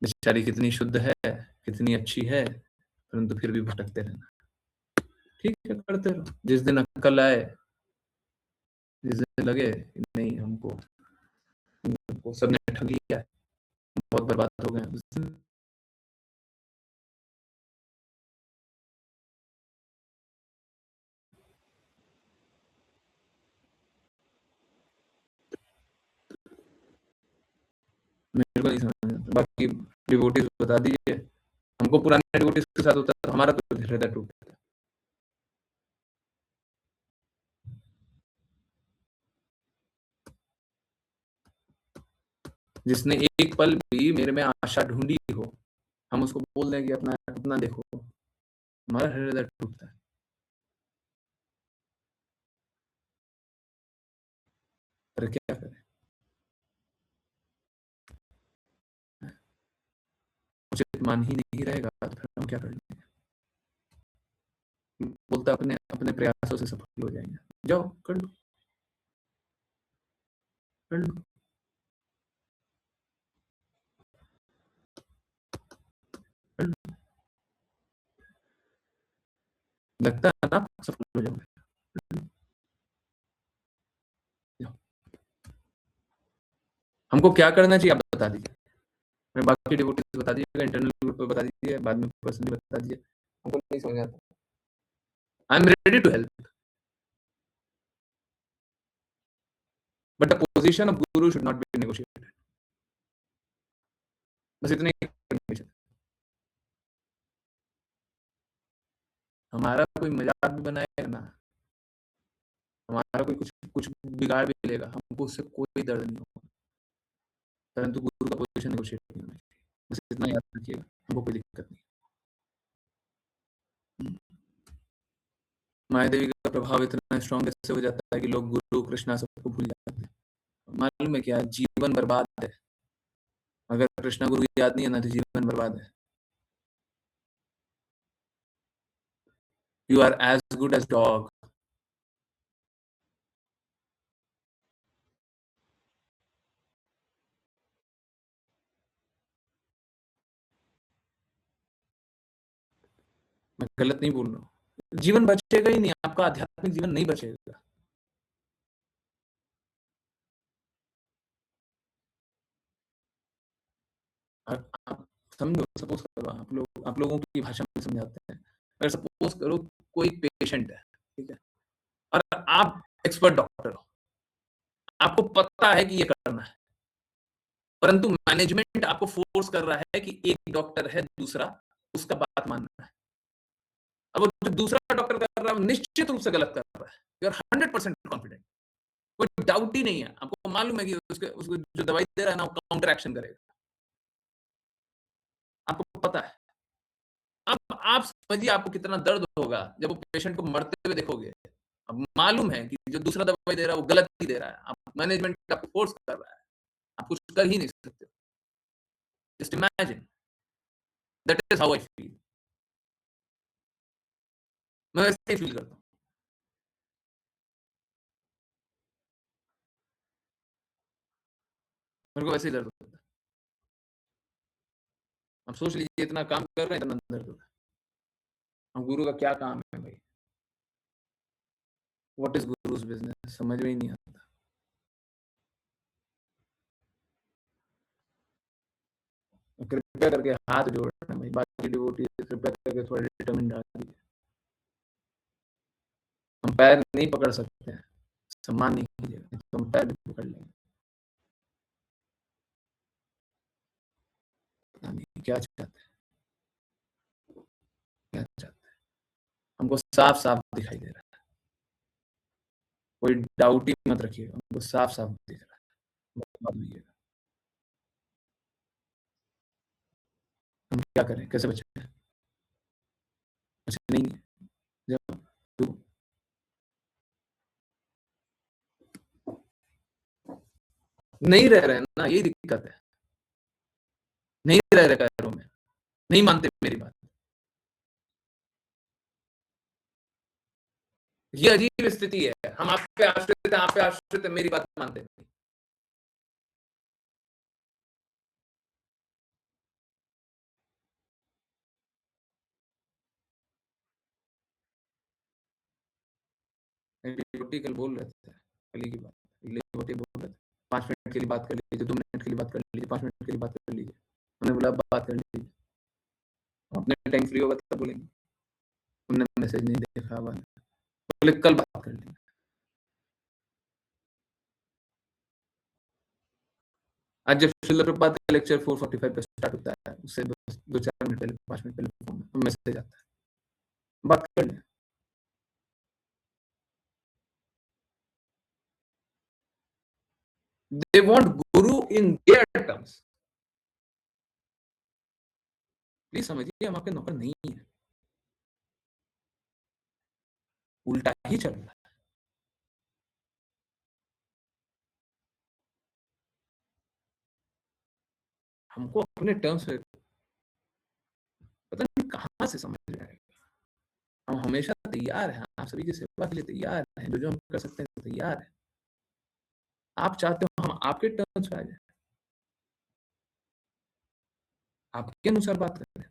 बेचारी कितनी शुद्ध है, कितनी अच्छी है, परंतु फिर भी भटकते रहना। ठीक है, करते रहो, जिस दिन अक्ल आए, जिस दिन लगे नहीं हमको सबने ठग लिया है, बहुत बर्बाद हो गए, उस दिन मेरे को नहीं समझ आता। बाकी डिवोटीज बता दीजिए, हमको पुराने डिवोटीज के साथ होता है तो हमारा तो हृदय टूटता है। जिसने एक पल भी मेरे में आशा ढूंढी हो, हम उसको बोल दें कि अपना देखो, हमारा हृदय टूटता है। पर क्या करें, उचित मान ही नहीं रहेगा तो फिर हम क्या कर लेंगे। बोलता अपने अपने प्रयासों से सफल हो जाएंगे, जाओ कर लो, कर लो, कर लो। लगता है ना आप सफल हो जाओगे, जाओ। हमको क्या करना चाहिए आप बता दीजिए, मैं बाकी डिवोटीज बता दीजिएगा, इंटरनल ग्रुप पे बता दीजिए, बाद में पर्सनली बता दीजिए, हमको नहीं समझ आता। I am ready to help, but the position of guru should not be negotiated. बस इतने ही करने चाहिए। हमारा कोई मजाक भी बनाएगा ना, हमारा कोई कुछ कुछ बिगाड़ भी लेगा, हमको उससे कोई दर्द नहीं होगा, परंतु गुरु का पोजीशन नेगोशिएट नहीं होना चाहिए। बस इतना याद रखिएगा, हमको कोई दिक्कत नहीं। माया देवी का प्रभाव इतना स्ट्रॉन्ग कैसे हो जाता है कि लोग गुरु कृष्णा सबको भूल जाते हैं। मालूम है क्या, जीवन बर्बाद है। अगर कृष्णा गुरु याद नहीं है ना तो जीवन बर्बाद है। You are as good as dog. मैं गलत नहीं बोल रहा हूँ, जीवन बचेगा ही नहीं, आपका आध्यात्मिक जीवन नहीं बचेगा। आप समझो, सपोज करो आप लोगों की भाषा में समझाते हैं। अगर सपोज करो कोई पेशेंट है, ठीक है, और आप एक्सपर्ट डॉक्टर हो, आपको पता है कि ये करना है, परंतु मैनेजमेंट आपको फोर्स कर रहा है कि एक डॉक्टर है दूसरा, उसका बात मानना है। अब वो जो दूसरा डॉक्टर कर रहा है वो निश्चित रूप से गलत कर रहा है, यू आर 100% कॉन्फिडेंट, कोई डाउट ही नहीं है, आपको मालूम है कि उसको जो दवाई दे रहा है ना वो काउंटर एक्शन करेगा, आपको पता है। अब आप समझिए आपको कितना दर्द होगा जब वो पेशेंट को मरते हुए देखोगे। अब मालूम है कि जो दूसरा दवाई दे रहा है वो गलत ही दे रहा है, आप मैनेजमेंट आपको फोर्स कर रहा है, आप कुछ कर ही नहीं सकते। Just imagine, that is how I feel. मैं वैसे ही फील करता हूँ, मेरे को वैसे ही दर्द होता है। आप सोच लीजिए इतना काम कर रहे हैं, इतना दर्द होता है। अब गुरु का क्या काम है भाई, व्हाट इज गुरुज बिजनेस, समझ में ही नहीं आता। कृपया करके हाथ जोड़ना भाई, बाकी डिवोटी कृपया करके थोड़ा डिटरमिन डाल दीजिए। हम पैर नहीं पकड़ सकते हैं, सम्मान नहीं कीजिएगा तो हम पैर भी पकड़ लेंगे। पता नहीं क्या चाहते हैं, क्या चाहते हैं। हमको साफ साफ दिखाई दे रहा है, कोई डाउट ही मत रखिएगा, हमको साफ साफ दिख रहा है। बात लीजिएगा, हम क्या करें, कैसे बचे, बचे नहीं है। जब तू नहीं रह रहे हैं ना, यही दिक्कत है, नहीं रह रहे कायरों में, नहीं मानते मेरी बात। ये अजीब स्थिति है, हम आप पे आश्रित हैं, आप पे आश्रित है, मेरी बात मानते नहीं। डिवोटी कल बोल रहे थे कल की बात, डिवोटी बोल रहे थे 5 मिनट के लिए बात कर लीजिए, 2 मिनट के लिए बात कर लीजिए, 5 मिनट के लिए बात कर लीजिए। हमने बोला बात कर लीजिए, अपने टाइम फ्री होगा तब बोलेंगे। उन्होंने मैसेज नहीं देखा, बोले कल बात कर लेंगे। आज जब श्रील प्रभुपाद का लेक्चर 4:45 पे स्टार्ट होता है, उससे 2-4 मिनट पहले, 5 मिनट पहले फोन में मैसेज आता है, बात कर लें। They want guru in their terms. Please समझिए, हम आपके नौकर नहीं है, उल्टा ही चल रहा है। हमको अपने टर्म्स में पता नहीं कहां से समझ रहे हैं। हम हमेशा तैयार हैं, आप सभी की सेवा के लिए तैयार हैं, जो हम कर सकते हैं तैयार है। आप चाहते हो हम आपके टर्म्स पे आ जाए, आपके अनुसार बात करें,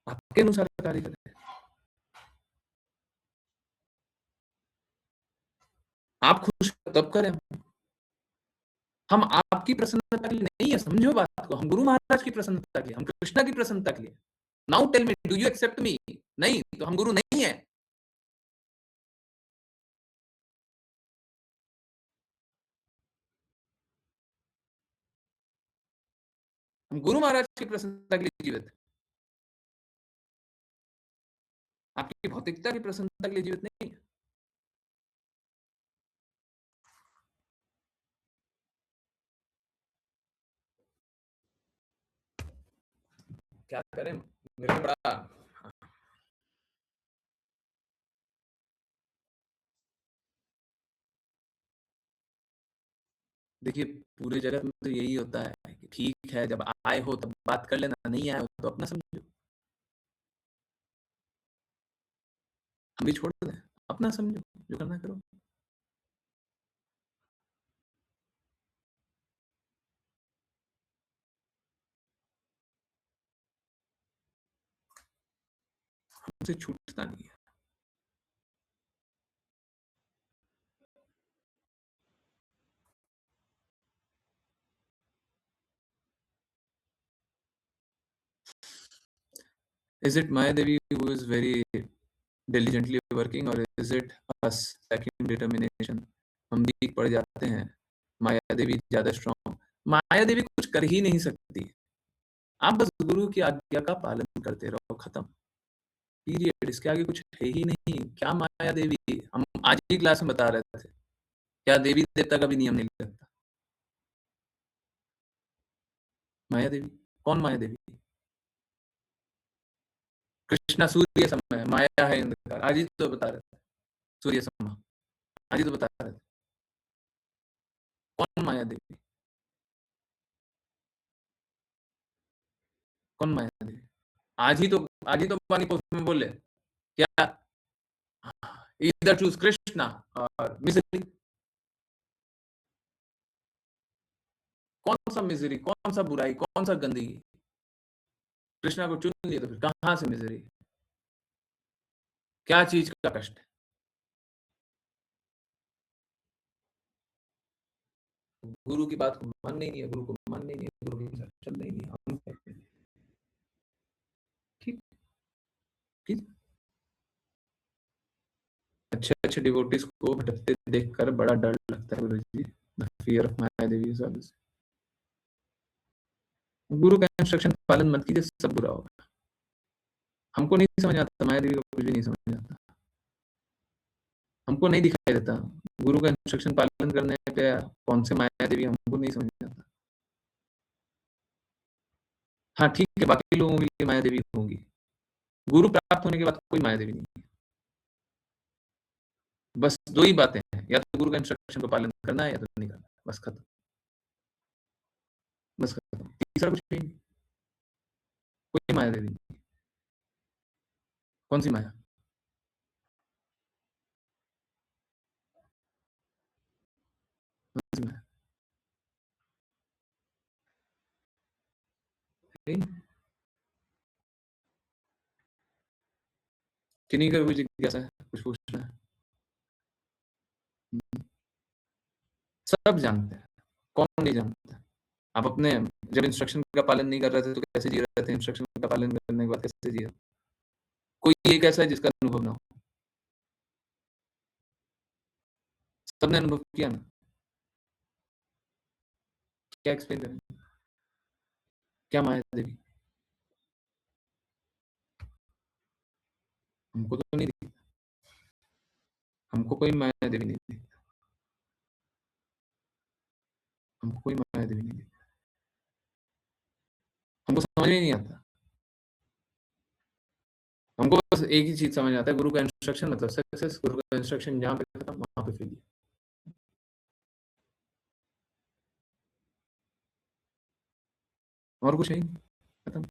आपके अनुसार कार्य करें। आप खुश तब करें, हम आपकी प्रसन्नता के लिए नहीं है, समझो बात को, हम गुरु महाराज की प्रसन्नता के लिए, हम कृष्णा की प्रसन्नता के लिए। Now tell me, do you accept me? नहीं तो हम गुरु नहीं है। हम गुरु महाराज की प्रसन्नता के लिए जीवित, आपकी भौतिकता की प्रसन्नता के लिए जीवित नहीं है। क्या करें, मेरे बड़ा देखिए, पूरे जगत में तो यही होता है कि ठीक है, जब आए हो तब बात कर लेना, नहीं आए हो तो अपना समझो। हम भी छोड़ दें, अपना समझो, जो करना करो। हमसे छूटता नहीं है। Is it Maya Devi who is very diligently working, or is it us lacking determination? हम वीक पड़ जाते हैं, माया देवी ज्यादा स्ट्रॉन्ग। माया देवी कुछ कर ही नहीं सकती, आप बस गुरु की आज्ञा का पालन करते रहो, खत्म, पीरियड। इसके आगे कुछ है ही नहीं। क्या माया देवी, हम आज ही क्लास में बता रहे थे, क्या देवी देवता का भी नियम नहीं लगता? माया देवी कौन? माया देवी कृष्णा सूर्य समय, माया है अंधकार। आज ही तो बता रहे थे, सूर्य समय, आज ही तो बता रहे थे। कौन माया देवी? कौन माया देवी? आज ही तो वाणी कोश में बोले क्या, इधर चूज कृष्णा और मिजरी। कौन सा मिजरी, कौन सा बुराई, कौन सा गंदगी? कृष्णा को चुन लिया तो फिर कहां से मिजरी? क्या चीज का कष्ट है? गुरु की बात को मानना ही नहीं है, गुरु को मानना ही नहीं है, गुरु के साथ चलना ही नहीं है, हम करते हैं। ठीक ठीक। अच्छे डिवोटीज को भटकते देखकर बड़ा डर लगता है Guruji. The fear of Maya Devi is always. Guru का इंस्ट्रक्शन पालन मत कीजिए, सब बुरा होगा। हमको नहीं समझ आता, माया देवी को कुछ भी नहीं समझ आता, हमको नहीं दिखाई देता गुरु का इंस्ट्रक्शन पालन करने पे कौन से माया देवी, हमको नहीं समझ आता। हाँ ठीक है, बाकी लोगों के लिए माया देवी होंगी, गुरु प्राप्त होने के बाद कोई माया देवी नहीं है। बस 2 ही बातें हैं, या तो गुरु का इंस्ट्रक्शन का पालन करना है या तो नहीं करना है, बस खत्म। बस खत्म, तीसरा कुछ नहीं। कोई माया देवी नहीं। कौन-सी माया? कौन-सी माया? नहीं, किन्हीं का कोई जिज्ञासा है, कुछ पूछना है? हुँ, सब जानते हैं, कौन नहीं जानता? आप अपने जब इंस्ट्रक्शन का पालन नहीं कर रहे थे, तो कैसे जी रहे थे? इंस्ट्रक्शन का पालन करने के बाद कैसे जी रहे? कोई एक ऐसा है जिसका अनुभव ना हो? सबने अनुभव किया ना? क्या एक्सप्लेन करें? क्या माया देवी? हमको तो नहीं दिखी, हमको कोई माया देवी नहीं दिखी, हमको कोई माया देवी नहीं दिखी, हमको समझ में ही नहीं आता। हमको बस एक ही चीज़ समझ में आता है, गुरु का इंस्ट्रक्शन मतलब सक्सेस, गुरु का इंस्ट्रक्शन जहाँ पे खत्म, वहाँ पे फेलियर। और कुछ नहीं, खत्म,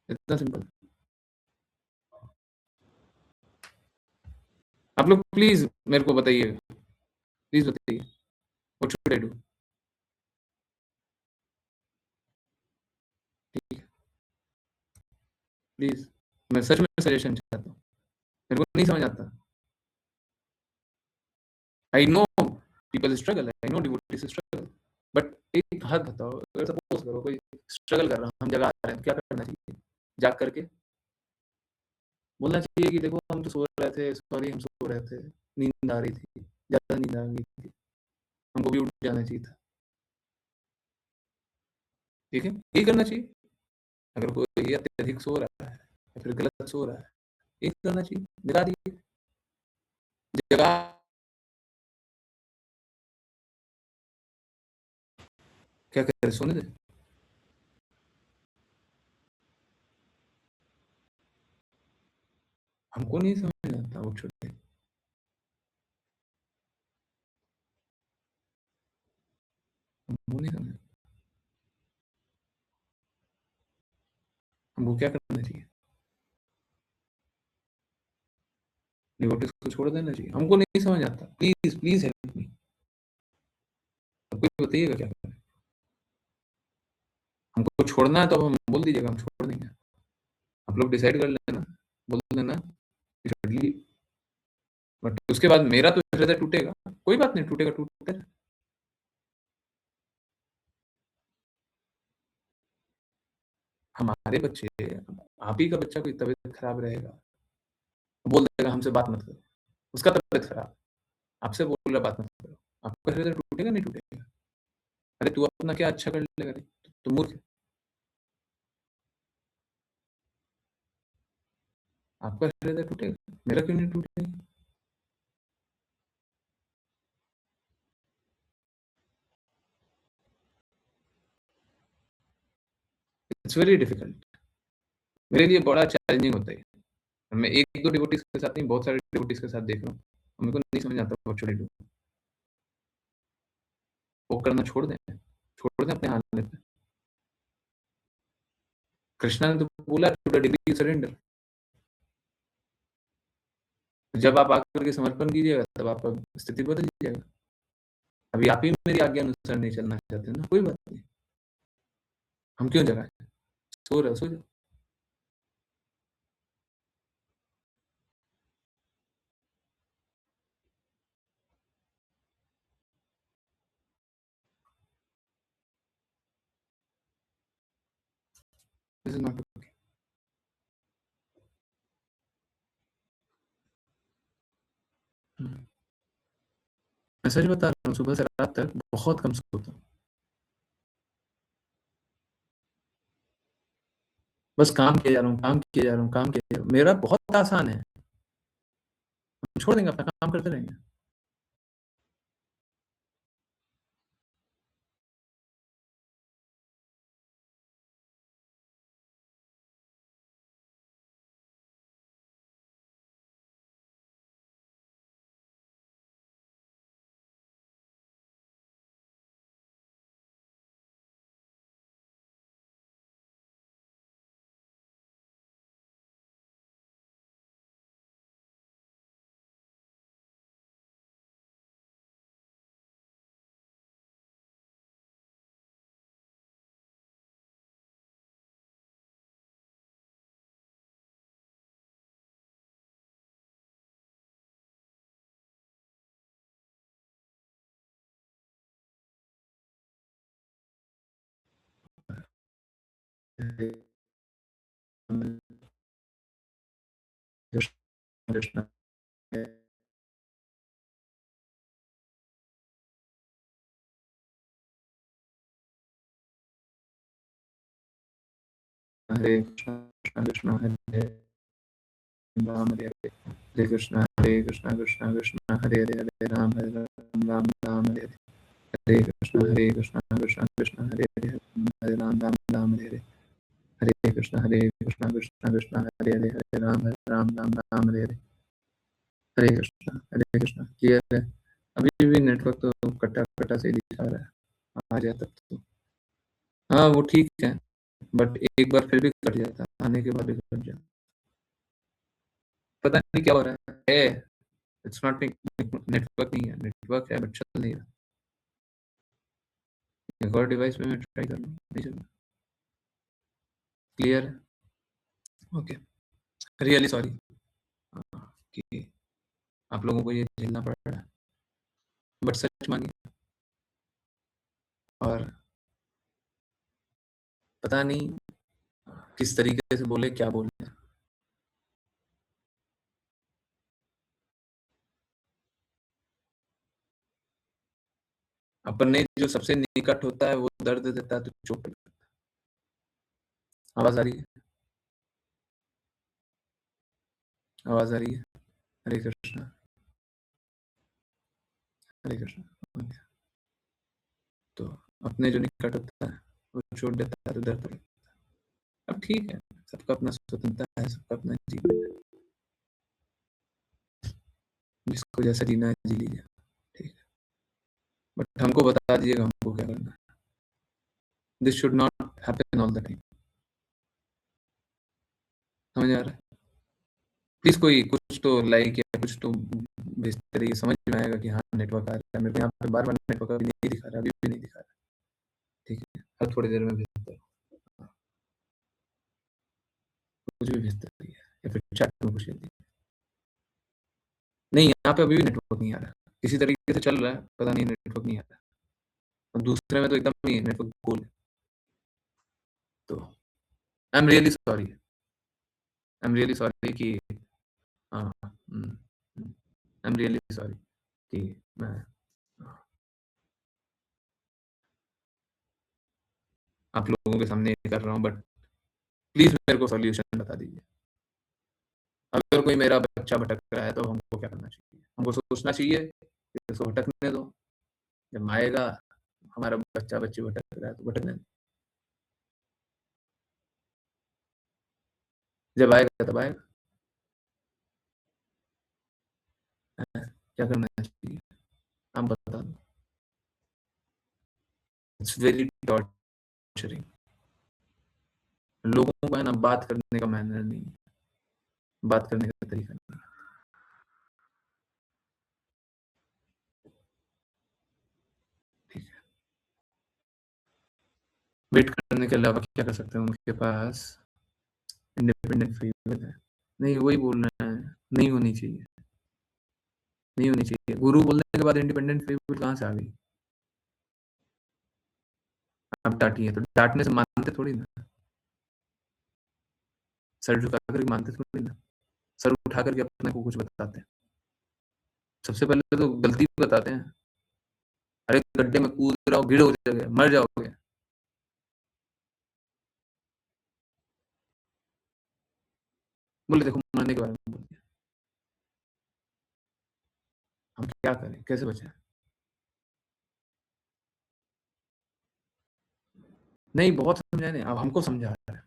इतना सिंपल। आप लोग प्लीज़ मेरे को बताइए, प्लीज़ बताइए, व्हाट शुड आई डू? ठीक है, प्लीज़, मैं सच में सजेशन चाहता हूँ, मेरे को नहीं समझ आता। I know people struggle, I know devotees struggle, but एक हद बताओ, अगर सपोज करो कोई स्ट्रगल कर रहा है, हम जगा रहे हैं, क्या करना चाहिए? जाग करके बोलना चाहिए कि देखो हम तो सो रहे थे, सॉरी हम सो रहे थे, नींद आ रही थी, ज़्यादा नींद आ गई थी, हमको भी उठ जाना चाहिए था। ठीक है? यही करना चाहिए। अगर कोई अत्यधिक सो रहा है या फिर गलत सो रहा है, यही करना चाहिए, जगा दीजिए। जगा क्या करें, सोने दें? हमको नहीं समझ में आता वो छोटे, हमको नहीं समझ, हमको क्या करना चाहिए? डिवोटीज को छोड़ देना चाहिए? हमको नहीं समझ आता, प्लीज़, प्लीज़ हेल्प मी। कोई बताइएगा क्या करें? हमको छोड़ना है तो अब हम बोल दीजिएगा, हम छोड़ देंगे। आप लोग डिसाइड कर लेना, बोल देना कि छोड़ लीजिए। बट उसके बाद मेरा तो हृदय टूटेगा, कोई बात नहीं, टूटेगा टूटता है। हमारे बच्चे, आप ही का बच्चा कोई तबीयत खराब रहेगा, बोल देगा हमसे बात मत करो, उसका तबीयत खराब, आपसे बोल रहा बात मत करो, आपका हृदय टूटेगा नहीं टूटेगा? अरे तू अपना क्या अच्छा कर लेगा रे, तू मूर्ख है। आपका हृदय टूटेगा, मेरा क्यों नहीं टूटेगा? इट्स वेरी डिफिकल्ट, मेरे लिए बड़ा चैलेंजिंग होता है। मैं 1-2 डिवोटीज के साथ नहीं, बहुत सारे डिवोटीज के साथ देख रहा हूँ, और मेरे को नहीं समझ आता व्हाट शुड आई डू? वो करना छोड़ दें अपने हालत पे। कृष्णा ने तो बोला to the degree you surrender. जब आप आकर के समर्पण कीजिएगा, तब आपका स्थिति बदल जाएगा। अभी आप ही मेरी आज्ञा अनुसार नहीं चलना चाहते ना, कोई बात नहीं, हम क्यों जगाएँ? सो रहे हो, सो जाओ। This is not okay. हुँ। मैं सच बता रहा हूँ, सुबह से रात तक बहुत कम सोता हूँ। बस काम किए जा रहा हूँ, काम किए जा रहा हूँ, काम किए जा रहा हूँ। मेरा बहुत आसान है, हम छोड़ देंगे, अपना काम करते रहेंगे। हरे राम कृष्ण कृष्ण हरे कृष्ण कृष्ण हरे राम हरे हरे कृष्ण कृष्ण कृष्ण हरे हरे हरे राम राम राम हरे हरे हरे कृष्ण कृष्ण कृष्ण हरे हरे राम राम हरे हरे हरे कृष्ण कृष्ण कृष्ण हरे हरे राम राम हरे हरे हरे कृष्ण क्लियर है? अभी भी नेटवर्क तो कटा कटा से दिखा रहा है, आ जाता तो हाँ वो ठीक है, बट एक बार फिर भी कट जाता, आने के बाद भी कट जाता, पता नहीं क्या हो रहा है। इट्स नॉट नेटवर्क नहीं है, नेटवर्क है बट चल नहीं रहा। एक और डिवाइस में मैं ट्राई कर रहा हूँ, नहीं चल रहा। क्लियर है? ओके, रियली सॉरी कि आप लोगों को ये झेलना पड़ रहा है, बट सच मानिए। और पता नहीं किस तरीके से बोले, क्या बोले। अपने जो सबसे निकट होता है वो दर्द देता है तो चुप रहता है। आवाज आ रही है? आवाज आ रही है? हरे कृष्ण हरे कृष्ण। तो अपने जो निकट होता है वो छोड़ देता है तो दर्द रहता है। अब ठीक है, सबका अपना स्वतंत्रता है, सबका अपना जीवन है, जिसको जैसा जीना है जी लीजिए, ठीक है। बट हमको बता दीजिएगा हमको क्या करना है। This should not happen all the time. समझ आ रहा है? प्लीज कोई कुछ तो लाइक या कुछ तो भेजते रहिए, समझ में आएगा कि हाँ नेटवर्क आ रहा है। मेरे को यहाँ पे बार बार नेटवर्क अभी नहीं दिखा रहा, अभी भी नहीं दिखा रहा, ठीक है। हर थोड़ी देर में भेजता रहो, कुछ भी भेजते रहिए या फिर चैट में कुछ लिख दीजिए। नहीं, यहाँ पे अभी भी नेटवर्क नहीं आ रहा, किसी तरीके से चल रहा है, पता नहीं नेटवर्क नहीं आ रहा। और दूसरे में तो एकदम नहीं नेटवर्क कूल है। तो I am really sorry, I am really sorry कि आई एम रियली सॉरी कि मैं आप लोगों के सामने ये कर रहा हूँ, बट प्लीज मेरे को सॉल्यूशन बता दीजिए। अगर कोई मेरा बच्चा भटक रहा है तो हमको क्या करना चाहिए? हमको सोचना चाहिए कि इसको भटकने दो, जब आएगा हमारा बच्चा बच्ची भटक रहा है तो भटकने दो, जब आएगा तब आएगा। क्या करना चाहिए आप बता दो। It's very torturing. लोगों को है ना बात करने का मैनर नहीं है, बात करने का तरीका नहीं है। ठीक है, वेट करने के अलावा क्या कर सकते हैं? उनके पास इंडिपेंडेंट फ्री विल है। नहीं, वही बोलना है, नहीं होनी चाहिए, नहीं होनी चाहिए। गुरु बोलने के बाद इंडिपेंडेंट फ्री विल कहाँ से आ गई? आप डांटिए तो डांटने से मानते थोड़ी ना, सर झुका करके मानते थोड़ी ना, सर उठा करके अपने को कुछ बताते हैं। सबसे पहले तो गलती बताते हैं, अरे गड्ढे में कूद रहा हो, गिर हो जाओगे, मर जाओगे। बोले देखो मरने के बारे में बोल दिया, हम क्या करें, कैसे बचें? नहीं, बहुत समझाए नहीं, अब हमको समझा रहा है।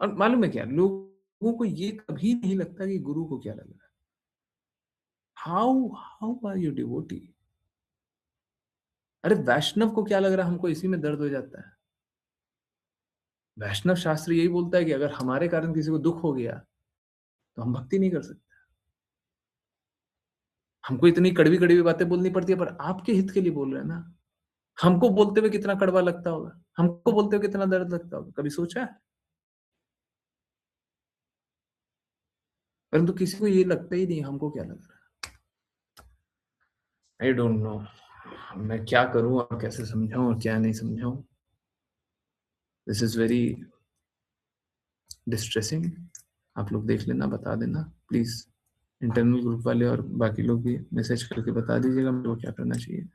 और मालूम है क्या, लोगों को ये कभी नहीं लगता कि गुरु को क्या लग रहा है। How how are you devotee? अरे वैष्णव को क्या लग रहा है, हमको इसी में दर्द हो जाता है। वैष्णव शास्त्र यही बोलता है कि अगर हमारे कारण किसी को दुख हो गया तो हम भक्ति नहीं कर सकते। हमको इतनी कड़वी कड़वी बातें बोलनी पड़ती है, पर आपके हित के लिए बोल रहे हैं ना। हमको बोलते हुए कितना कड़वा लगता होगा, हमको बोलते हुए कितना दर्द लगता होगा, कभी सोचा है? परंतु किसी को ये लगता ही नहीं, हमको क्या लग रहा है? आई डोंट नो मैं क्या करूं और कैसे समझाऊं और क्या नहीं समझाऊं। This is very distressing. आप लोग देख लेना, बता देना प्लीज, इंटरनल ग्रुप वाले और बाकी लोग भी मैसेज करके बता दीजिएगा मेरे को क्या करना चाहिए।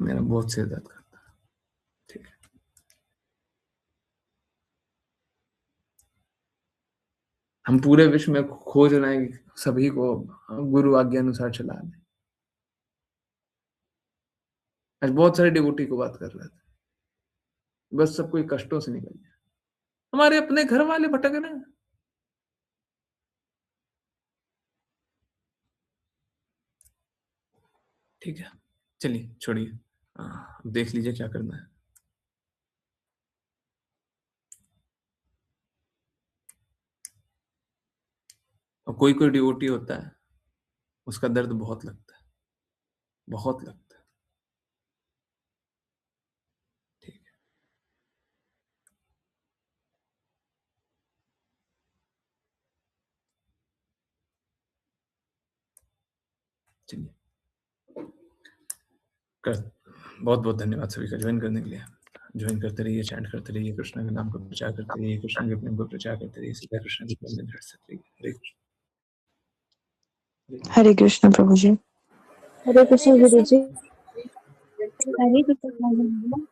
मेरा बहुत सिर दर्द करता है। ठीक है, हम पूरे विश्व में खोज रहे हैं कि सभी को गुरु आज्ञा अनुसार चला दें। आज बहुत सारे डिवोटी को बात कर रहे थे, बस सब कोई कष्टों से निकल जाए। हमारे अपने घर वाले भटक रहे हैं। ठीक है, चलिए छोड़िए, देख लीजिए क्या करना है। और कोई कोई डिवोटी होता है, उसका दर्द बहुत लगता है, बहुत लगता है। ठीक है, चलिए बहुत बहुत धन्यवाद सभी का ज्वाइन करने के लिए। ज्वाइन करते रहिए, चैंट करते रहिए, कृष्ण के नाम का प्रचार करते रहिए, कृष्ण के प्रेम को प्रचार करते रहिए, सीधा कृष्ण की प्रेम में हरे कृष्ण। हरे कृष्ण प्रभु जी। हरे कृष्ण गुरु जी। हरे कृष्ण।